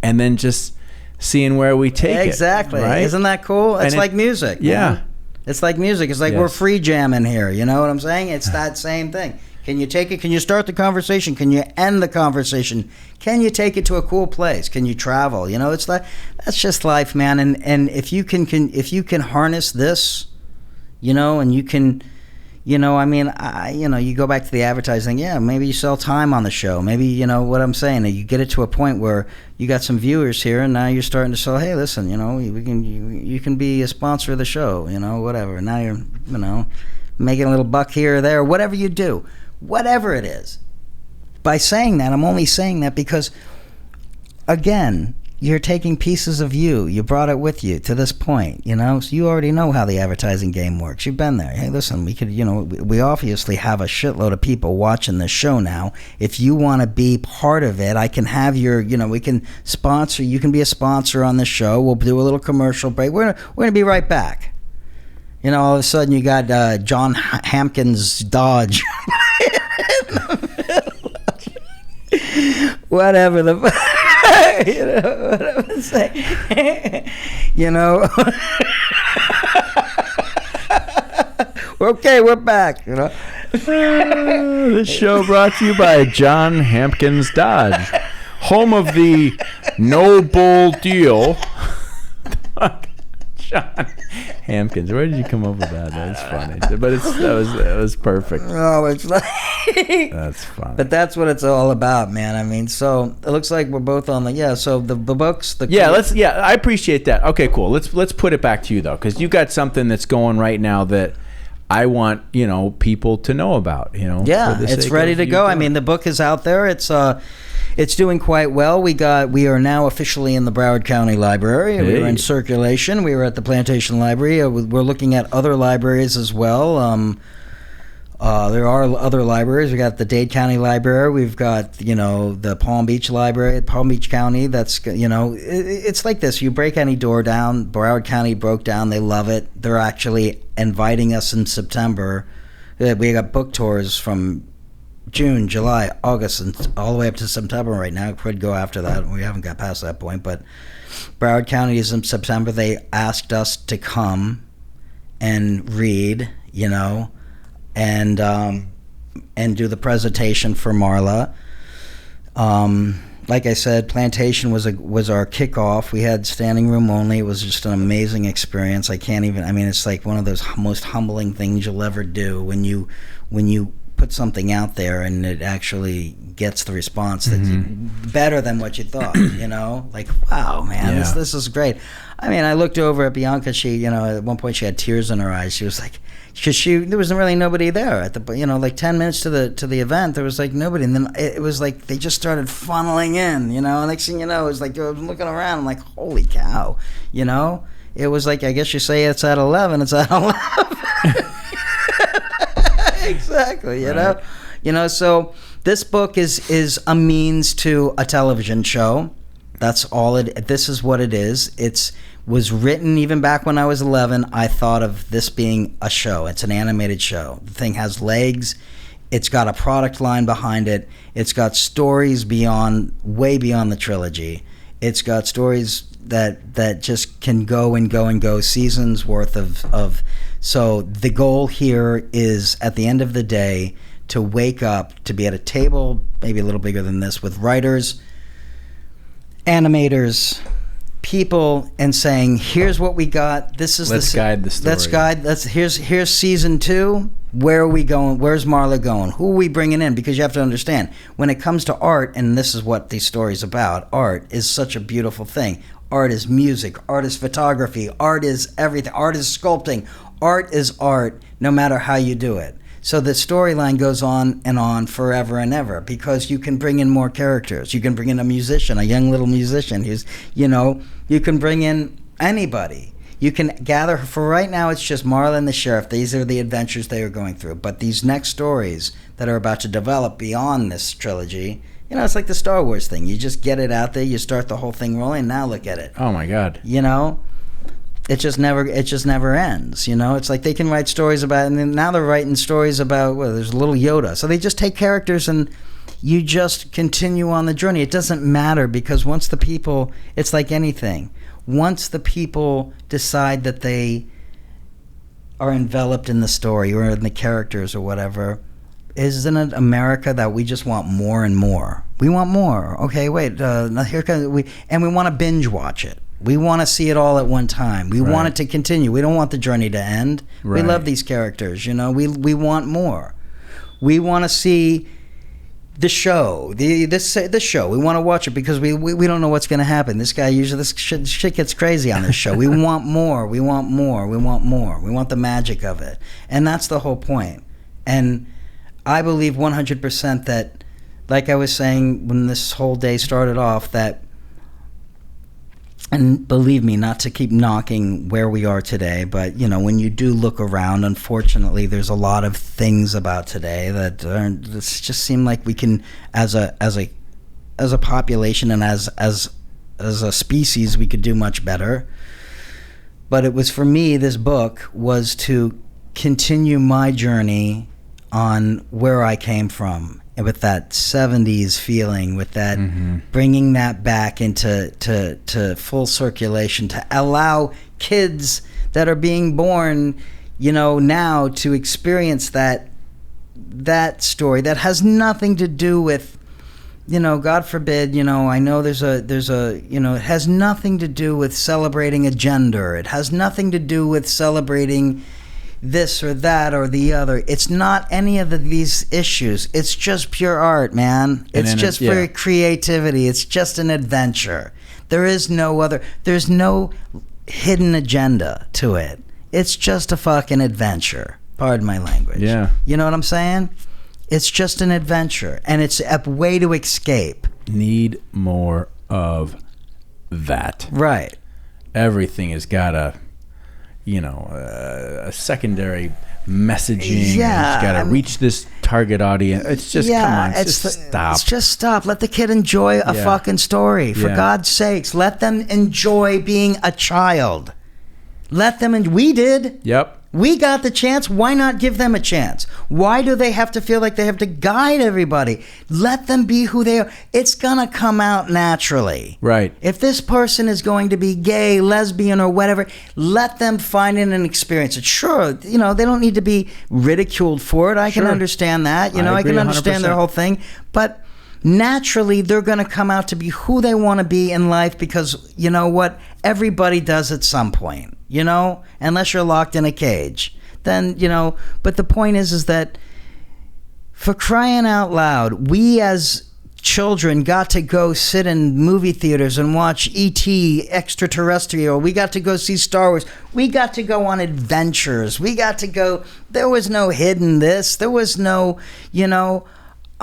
And then just seeing where we take it. Exactly. Right? Isn't that cool? It's like music. Yeah. Man. It's like music. It's like we're free jamming here. You know what I'm saying? It's that same thing. Can you take it? Can you start the conversation? Can you end the conversation? Can you take it to a cool place? Can you travel? It's like, that's just life, man. And if you can harness this, and you can, you go back to the advertising. Yeah, maybe you sell time on the show. Maybe, what I'm saying, you get it to a point where you got some viewers here, and now you're starting to sell. Hey, listen, you can be a sponsor of the show. Whatever. Now you're, making a little buck here or there. Whatever you do, whatever it is. By saying that, I'm only saying that because, again, you're taking pieces of you. You brought it with you to this point, so you already know how the advertising game works. You've been there. Hey, listen, we could, we obviously have a shitload of people watching this show now. If you want to be part of it, I can have your, we can sponsor. You can be a sponsor on the show. We'll do a little commercial break. We're gonna be right back. All of a sudden you got John Hampkins Dodge. Whatever the what I'm saying. Okay, we're back. This show brought to you by John Hampkins Dodge, home of the no bull deal. John Hampkins, where did you come up with that? That's funny, but that was perfect. Oh, it's like that's funny. But that's what it's all about, man. I mean, so it looks like we're both on the So the books, I appreciate that. Okay, cool. Let's put it back to you though, because you got something that's going right now that I want people to know about. Yeah, it's ready to go. I mean, the book is out there. It's doing quite well. We are now officially in the Broward County Library. Hey. We were in circulation. We were at the Plantation Library. We're looking at other libraries as well. There are other libraries. We got the Dade County Library. We've got the Palm Beach Library, Palm Beach County. That's it's like this. You break any door down. Broward County broke down. They love it. They're actually inviting us in September. We got book tours from June, July, August, and all the way up to September right now. It could go after that. We haven't got past that point. But Broward County is in September. They asked us to come and read, and do the presentation for Marla. Like I said, Plantation was our kickoff. We had standing room only. It was just an amazing experience. It's like one of those most humbling things you'll ever do when you put something out there and it actually gets the response that's better than what you thought. Like, wow, man, this is great. I looked over at Bianca. She, at one point she had tears in her eyes. She was like, because there wasn't really nobody there at the, like 10 minutes to the event, there was like nobody, and then it was like they just started funneling in, next thing you know, it was like I'm looking around, I'm like, holy cow, it was like, I guess you say it's at 11, it's at 11. Exactly, so this book is a means to a television show. That's all this is what it is. Was written even back when I was 11. I thought of this being a show. It's an animated show. The thing has legs. It's got a product line behind it. It's got stories way beyond the trilogy. It's got stories that just can go and go and go, seasons worth of. So the goal here is, at the end of the day, to wake up, to be at a table, maybe a little bigger than this, with writers, animators, people, and saying, here's what we got. Let's guide the story. Here's season 2. Where are we going? Where's Marla going? Who are we bringing in? Because you have to understand, when it comes to art, and this is what these stories about, art is such a beautiful thing. Art is music. Art is photography. Art is everything. Art is sculpting. Art is art, no matter how you do it. So the storyline goes on and on forever and ever, because you can bring in more characters. You can bring in a musician, a young little musician who's, you can bring in anybody. You can gather, for right now, it's just Marla and the sheriff. These are the adventures they are going through. But these next stories that are about to develop beyond this trilogy, it's like the Star Wars thing. You just get it out there, you start the whole thing rolling, now look at it. Oh my God. It just never ends. It's like they can write stories about, and then now they're writing stories about, there's a little Yoda. So they just take characters and you just continue on the journey. It doesn't matter, because once the people, it's like anything. Once the people decide that they are enveloped in the story or in the characters or whatever, isn't it America that we just want more and more? We want more. Okay, wait, here comes and we want to binge watch it. We want to see it all at one time. We want it to continue. We don't want the journey to end. Right. We love these characters, we want more. We want to see the show, the show. We want to watch it because we don't know what's going to happen. This shit gets crazy on this show. We want more. We want more. We want more. We want the magic of it. And that's the whole point. And I believe 100% that, like I was saying when this whole day started off, that, and believe me, not to keep knocking where we are today, but when you do look around, unfortunately, there's a lot of things about today that just seem like we can, as a population and as a species, we could do much better. But it was, for me, this book was to continue my journey on where I came from, with that 70s feeling, with that bringing that back into to full circulation, to allow kids that are being born, now to experience that story that has nothing to do with, God forbid, I know there's a it has nothing to do with celebrating a gender. It has nothing to do with celebrating this or that or the other. It's not any of these issues. It's just pure art, man. It's just pure creativity. It's just an adventure. There's no hidden agenda to it. It's just a fucking adventure. Pardon my language. Yeah. You know what I'm saying? It's just an adventure, and it's a way to escape. Need more of that. Right. Everything has got a secondary messaging. Yeah, It's got to reach this target audience. It's just, come on, stop. It's just stop. Let the kid enjoy a fucking story. For God's sakes, let them enjoy being a child. Let them, we did. Yep. We got the chance. Why not give them a chance? Why do they have to feel like they have to guide everybody? Let them be who they are. It's going to come out naturally. Right. If this person is going to be gay, lesbian, or whatever, let them find it and experience it. Sure, they don't need to be ridiculed for it. I can understand that. I can understand 100%. their whole thing. But naturally, they're going to come out to be who they want to be in life because, you know what? Everybody does at some point. Unless you're locked in a cage, then, but the point is that for crying out loud, we as children got to go sit in movie theaters and watch E.T. Extraterrestrial. We got to go see Star Wars. We got to go on adventures. We got to go, there was no hidden this. There was no,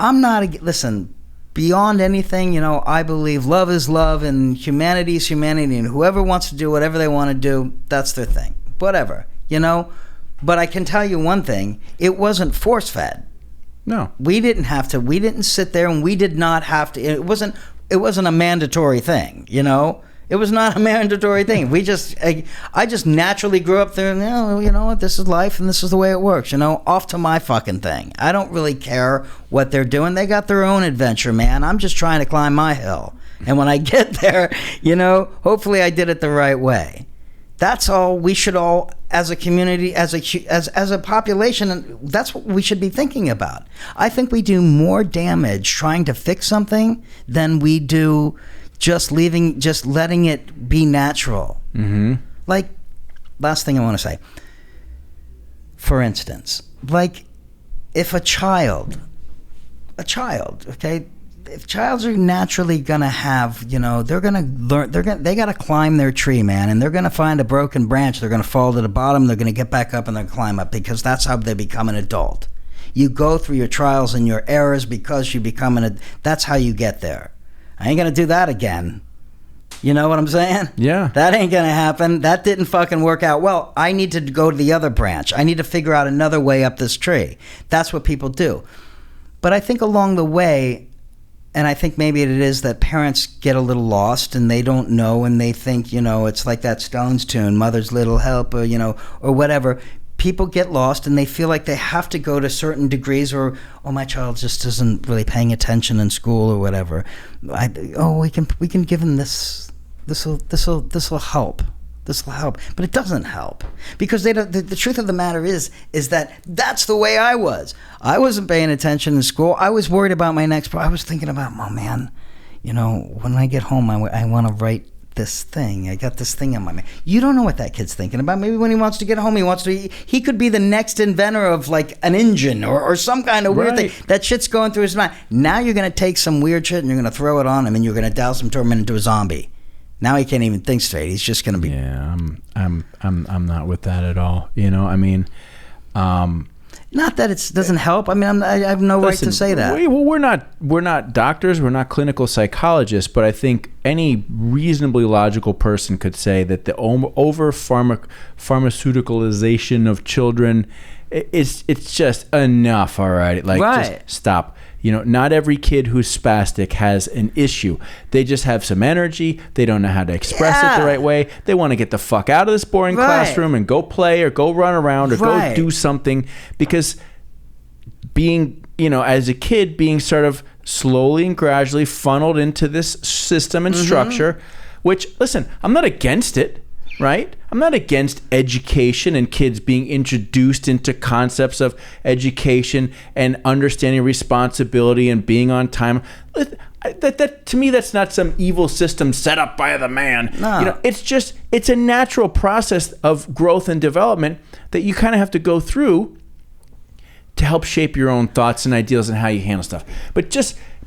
listen, beyond anything, I believe love is love and humanity is humanity, and whoever wants to do whatever they want to do, that's their thing. Whatever, But I can tell you one thing, it wasn't force-fed. No. We didn't have to. We didn't sit there and we did not have to. It wasn't a mandatory thing, It was not a mandatory thing. I just naturally grew up there and, you know what, this is life and this is the way it works, off to my fucking thing. I don't really care what they're doing. They got their own adventure, man. I'm just trying to climb my hill. And when I get there, hopefully I did it the right way. That's all we should all, as a community, as a population, that's what we should be thinking about. I think we do more damage trying to fix something than we do just letting it be natural. Mm-hmm. Like, last thing I want to say. For instance, like if a child, okay, if childs are naturally gonna have, they're gonna learn, they gotta climb their tree, man, and they're gonna find a broken branch. They're gonna fall to the bottom. They're gonna get back up and they're gonna climb up because that's how they become an adult. You go through your trials and your errors because you become that's how you get there. I ain't gonna do that again. You know what I'm saying? Yeah. That ain't gonna happen. That didn't fucking work out well. I need to go to the other branch. I need to figure out another way up this tree. That's what people do. But I think along the way, and I think maybe it is that parents get a little lost and they don't know and they think, it's like that Stones tune, Mother's Little Helper, or whatever. People get lost and they feel like they have to go to certain degrees, or my child just isn't really paying attention in school or whatever. We can give him this. This will help. This will help, but it doesn't help because they don't. The truth of the matter is that that's the way I was. I wasn't paying attention in school. I was worried about my next. I was thinking about, oh man, when I get home, I want to write this thing. I got this thing on my mind. You don't know what that kid's thinking about. Maybe when he wants to get home, he could be the next inventor of like an engine or some kind of weird thing. That shit's going through his mind. Now you're going to take some weird shit and you're going to throw it on him and you're going to douse him, turn him into a zombie. Now he can't even think straight. He's just going to be. Yeah, I'm not with that at all. Not that it doesn't help. I mean, I have no right to say that. We're not doctors. We're not clinical psychologists. But I think any reasonably logical person could say that the over pharmaceuticalization of children, it's just enough. All right, just stop. Not every kid who's spastic has an issue. They just have some energy. They don't know how to express it the right way. They want to get the fuck out of this boring classroom and go play or go run around or go do something. Because being, as a kid, being sort of slowly and gradually funneled into this system and structure, which, listen, I'm not against it. Right? I'm not against education and kids being introduced into concepts of education and understanding responsibility and being on time. That to me, that's not some evil system set up by the man. No. It's a natural process of growth and development that you kind of have to go through to help shape your own thoughts and ideals and how you handle stuff.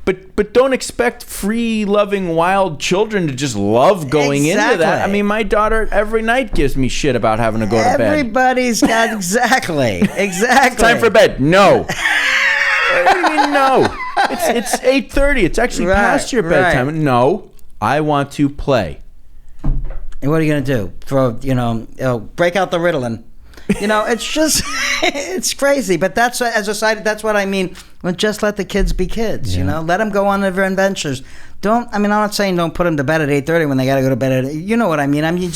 But don't expect free, loving, wild children to just love going into that. I mean, my daughter every night gives me shit about having to go to bed. Everybody's got exactly. Time for bed. No. What do you mean no? It's 8:30. It's actually past your bedtime. Right. No, I want to play. And what are you gonna do? Break out the Ritalin. It's just, it's crazy. But that's, as a side, that's what I mean. Well, just let the kids be kids, Let them go on their adventures. I'm not saying don't put them to bed at 8:30 when they got to go to bed at, you know what I mean? I mean,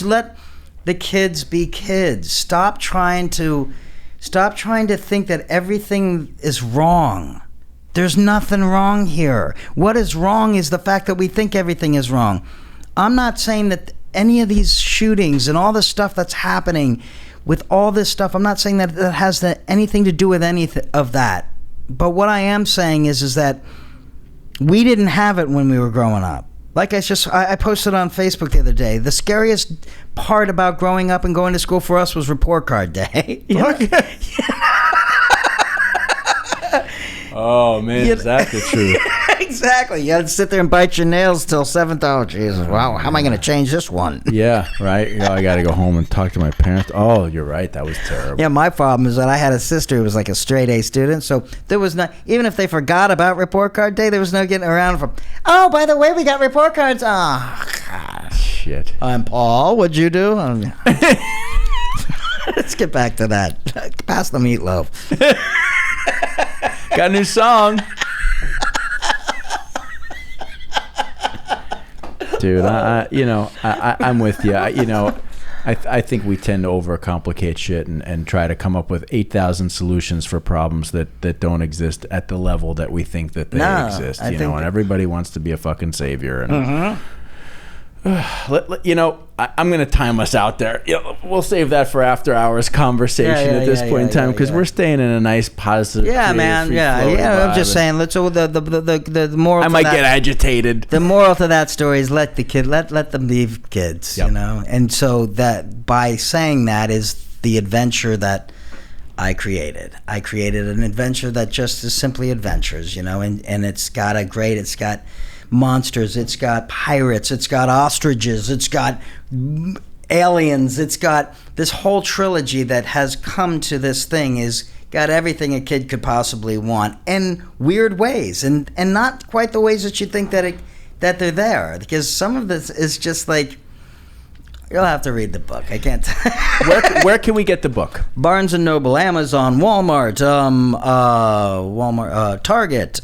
the kids be kids. Stop trying to think that everything is wrong. There's nothing wrong here. What is wrong is the fact that we think everything is wrong. I'm not saying that any of these shootings and all this stuff that's happening with all this stuff, I'm not saying that it has anything to do with any of that. But what I am saying is that we didn't have it when we were growing up. Like I posted on Facebook the other day, the scariest part about growing up and going to school for us was report card day. You know? Oh, man, is that the truth? Exactly. You had to sit there and bite your nails till 7th. Oh, Jesus. Wow. How am I going to change this one? Yeah, right. I got to go home and talk to my parents. Oh, you're right. That was terrible. Yeah, my problem is that I had a sister who was like a straight A student, so there was not, even if they forgot about report card day, there was no getting around from, oh, by the way, we got report cards. Oh, gosh. Shit. I'm Paul. What'd you do? Let's get back to that. Pass the meatloaf. Got a new song. Dude, I'm with you. I think we tend to overcomplicate shit and try to come up with 8,000 solutions for problems that don't exist at the level that we think that they exist. And everybody wants to be a fucking savior. And I'm going to time us out there. We'll save that for after hours conversation at this point in time because we're staying in a nice positive. Yeah, man. I'm just saying. Let's. The moral. I might get agitated. The moral to that story is let them be kids. Yep. And so that by saying that is the adventure that I created. I created an adventure that just is simply adventures. And it's got monsters, it's got pirates, it's got ostriches, it's got aliens, it's got this whole trilogy that has come to this thing is got everything a kid could possibly want in weird ways and not quite the ways that you think that they're there, because some of this is just like, you'll have to read the book. I can't. Where can we get the book? Barnes and Noble, Amazon, Walmart, Target.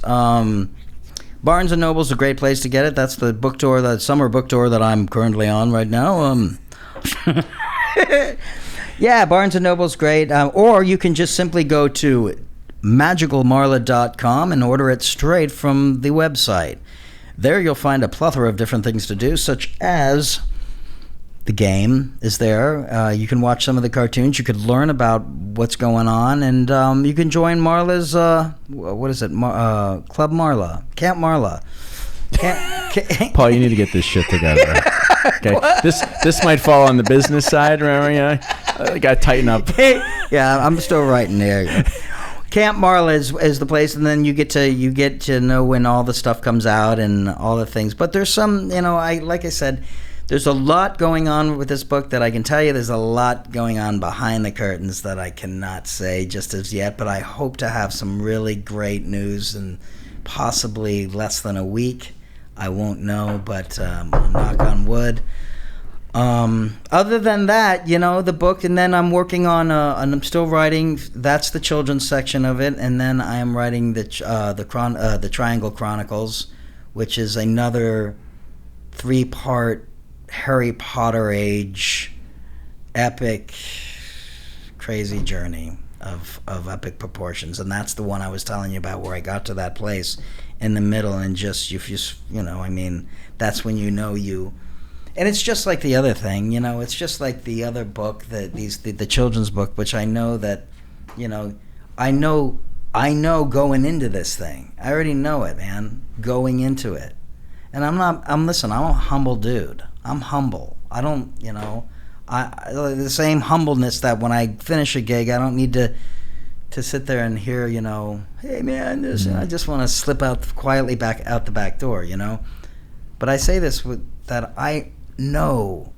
Barnes & Noble's a great place to get it. That's the book tour, the summer book tour that I'm currently on right now. Yeah, Barnes & Noble's great. Or you can just simply go to magicalmarla.com and order it straight from the website. There you'll find a plethora of different things to do, such as the game is there. You can watch some of the cartoons. You could learn about what's going on, and you can join Marla's what is it? Club Marla, Camp Marla. Paul, you need to get this shit together. Okay, this might fall on the business side. Remember, I got to tighten up. Yeah, I'm still writing there. Camp Marla is the place, and then you get to know when all the stuff comes out and all the things. But there's some, like I said. There's a lot going on with this book that I can tell you. There's a lot going on behind the curtains that I cannot say just as yet, but I hope to have some really great news in possibly less than a week. I won't know, but knock on wood. Other than that, the book, and then I'm working on, and I'm still writing, that's the children's section of it, and then I am writing the Triangle Chronicles, which is another 3-part Harry Potter age epic crazy journey of epic proportions, and that's the one I was telling you about, where I got to that place in the middle, and just that's when you, and it's just like the other thing, it's just like the other book, the children's book, which I know that, I know going into this thing, I already know it, man, going into it, and I'm a humble dude. I'm humble. I don't, the same humbleness that when I finish a gig, I don't need to sit there and hear, hey man, I just want to slip out quietly back out the back door, But I say this that I know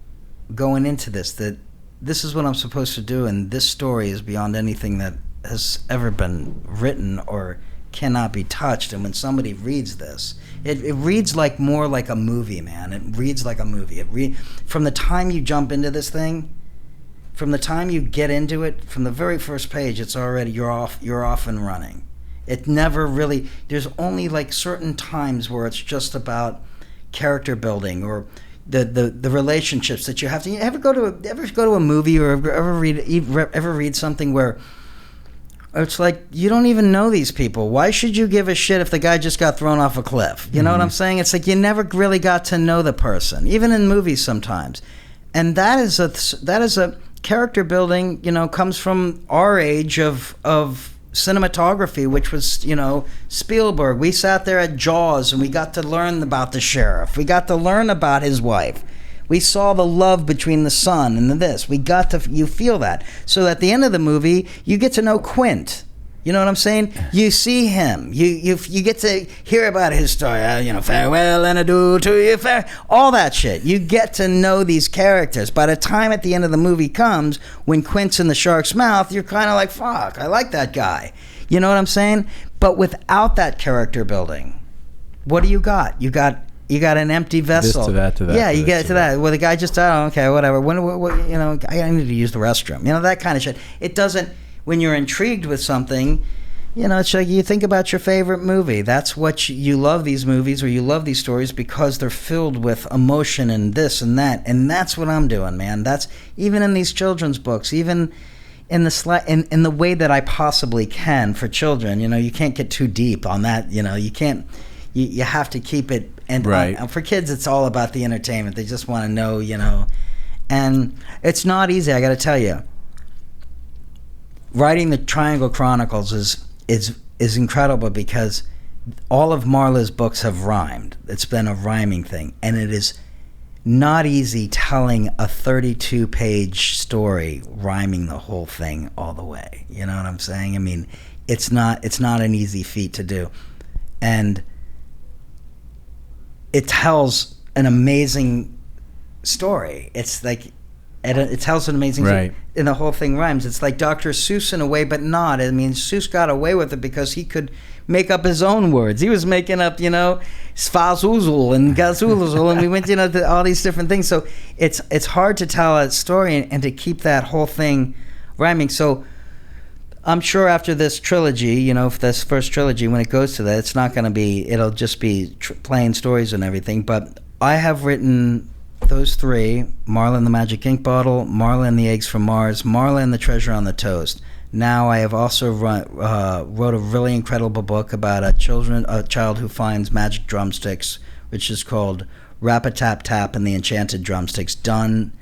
going into this that this is what I'm supposed to do, and this story is beyond anything that has ever been written or cannot be touched. And when somebody reads this, it reads more like a movie, man. It reads like a movie. From the time you jump into this thing, from the time you get into it, from the very first page, it's already you're off and running. It never really. There's only certain times where it's just about character building, or the relationships that you have to. You ever go to a movie or ever read something where it's like you don't even know these people. Why should you give a shit if the guy just got thrown off a cliff? You know what I'm saying? It's like you never really got to know the person, even in movies sometimes. And that is a character building. Comes from our age of cinematography, which was Spielberg. We sat there at Jaws and we got to learn about the sheriff. We got to learn about his wife. We saw the love between the son and this. You feel that. So at the end of the movie, you get to know Quint. You know what I'm saying? You see him. You get to hear about his story. Farewell and adieu to you. All that shit. You get to know these characters. By the time at the end of the movie comes, when Quint's in the shark's mouth, you're kind of like, fuck, I like that guy. You know what I'm saying? But without that character building, what do you got? You got an empty vessel. This to that to that. Yeah, you get to that. Well, the guy just died. Okay, whatever. I need to use the restroom. That kind of shit. It doesn't. When you're intrigued with something, it's like you think about your favorite movie. That's what you love these movies or you love these stories because they're filled with emotion and this and that. And that's what I'm doing, man. That's even in these children's books, even in the way that I possibly can for children. You can't get too deep on that. You can't. You have to keep it. And right. For kids, it's all about the entertainment. They just want to know, And it's not easy, I got to tell you. Writing the Triangle Chronicles is incredible because all of Marla's books have rhymed. It's been a rhyming thing, and it is not easy telling a 32-page story, rhyming the whole thing all the way. You know what I'm saying? I mean, it's not an easy feat to do, and it tells an amazing story. It's like it tells an amazing story, and the whole thing rhymes. It's like Dr. Seuss in a way, but not. I mean, Seuss got away with it because he could make up his own words. He was making up, Svazuzel and Gazulazul, and we went, to all these different things. So it's hard to tell a story and to keep that whole thing rhyming. So I'm sure after this trilogy, this first trilogy, when it goes to that, it's not going to be, it'll just be plain stories and everything. But I have written those three: Marla and the Magic Ink Bottle, Marla and the Eggs from Mars, Marla and the Treasure on the Toast. Now I have also wrote a really incredible book about a child who finds magic drumsticks, which is called Rap-a-Tap-Tap and the Enchanted Drumsticks, done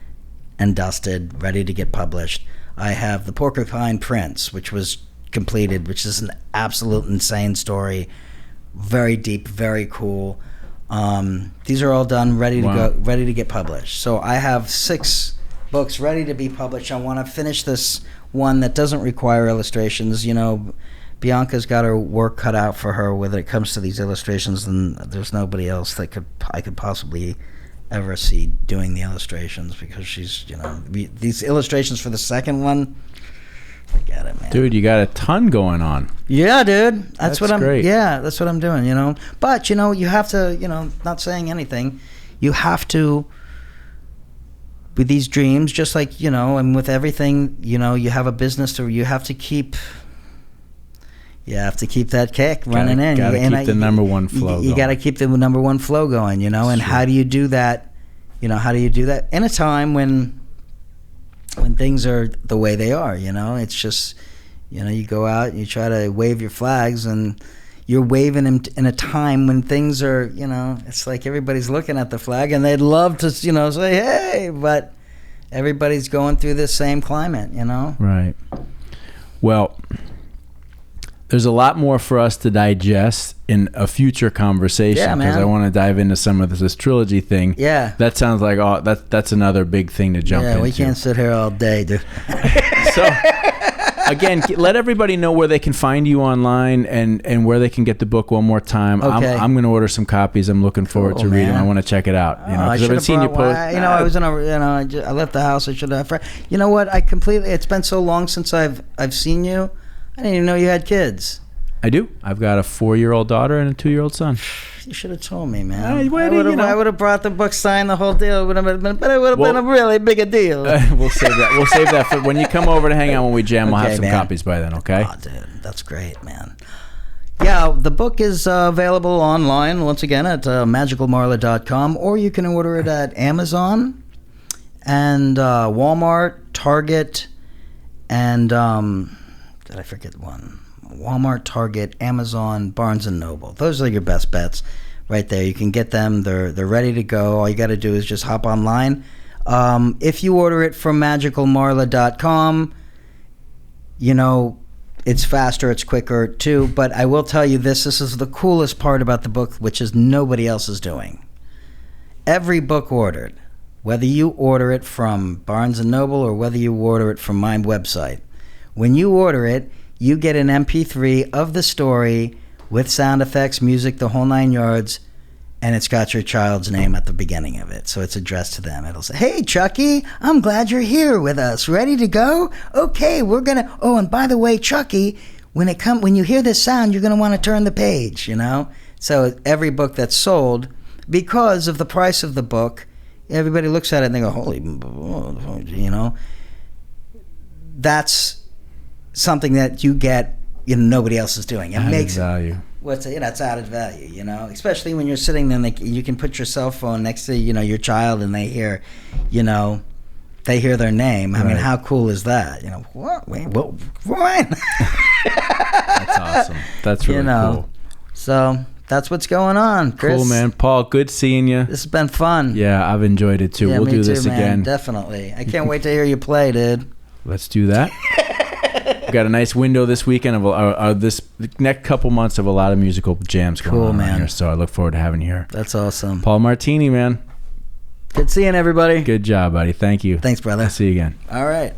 and dusted, ready to get published. I have The Porcupine Prince, which was completed, which is an absolute insane story, very deep, very cool. These are all done, ready to go, ready to get published. So I have 6 books ready to be published. I want to finish this one that doesn't require illustrations. Bianca's got her work cut out for her when it comes to these illustrations, and there's nobody else that I could possibly ever see doing the illustrations, because she's, these illustrations for the second one, forget it, man. Dude, you got a ton going on. Yeah, dude. That's what I'm great. Yeah, that's what I'm doing, But, you have to, not saying anything, you have to, with these dreams, just like, and with everything, you have a business, or you have to keep that kick running in. Gotta keep the number one flow going. You got to keep the number one flow going, and how do you do that? How do you do that in a time when things are the way they are? It's just, you go out and you try to wave your flags, and you're waving them in a time when things are, it's like everybody's looking at the flag and they'd love to, say, hey, but everybody's going through this same climate, Right. Well, there's a lot more for us to digest in a future conversation, because I want to dive into some of this trilogy thing. Yeah. That sounds like that's another big thing to jump into. Yeah, we can't sit here all day, dude. So, again, let everybody know where they can find you online and where they can get the book one more time. Okay. I'm going to order some copies. I'm looking forward to reading. I want to check it out. Because I've been seeing you post. I was I left the house. I should have. You know what? It's been so long since I've seen you. I didn't even know you had kids. I do. I've got a 4-year-old daughter and a 2-year-old son. You should have told me, man. I would have brought the book, signed the whole deal. But it would have been a really big a deal. We'll save that. We'll save that for when you come over to hang out when we jam. We'll have some copies by then, okay? Oh, dude, that's great, man. Yeah, the book is available online, once again, at magicalmarla.com, or you can order it at Amazon and Walmart, Target, and did I forget one? Walmart, Target, Amazon, Barnes & Noble. Those are your best bets right there. You can get them. They're ready to go. All you got to do is just hop online. If you order it from magicalmarla.com, you know, it's faster, it's quicker too. But I will tell you this is the coolest part about the book, which is nobody else is doing. Every book ordered, whether you order it from Barnes & Noble or whether you order it from my website, when you order it, you get an MP3 of the story with sound effects, music, the whole 9 yards, and it's got your child's name at the beginning of it. So it's addressed to them. It'll say, "Hey, Chucky, I'm glad you're here with us. Ready to go? Okay, we're going to... Oh, and by the way, Chucky, when you hear this sound, you're going to want to turn the page," you know? So every book that's sold, because of the price of the book, everybody looks at it and they go, "Holy," you know? That's something that you get, you know, nobody else is doing. It makes value. It's added value, you know, especially when you're sitting there and you can put your cell phone next to, you know, your child and they hear, you know, they hear their name. I mean, how cool is that? You know, what? Wait, what? That's awesome. That's really cool. So that's what's going on, Chris. Cool, man. Paul, good seeing you. This has been fun. Yeah, I've enjoyed it too. Yeah, we'll me do too, this man. again. Definitely. I can't wait to hear you play, dude. Let's do that. We've got a nice window this weekend of this next couple months of a lot of musical jams going on man. here. So I look forward to having you here. That's awesome. Paul Martini, man. Good seeing everybody. Good job, buddy. Thank you. Thanks, brother. I'll see you again. All right.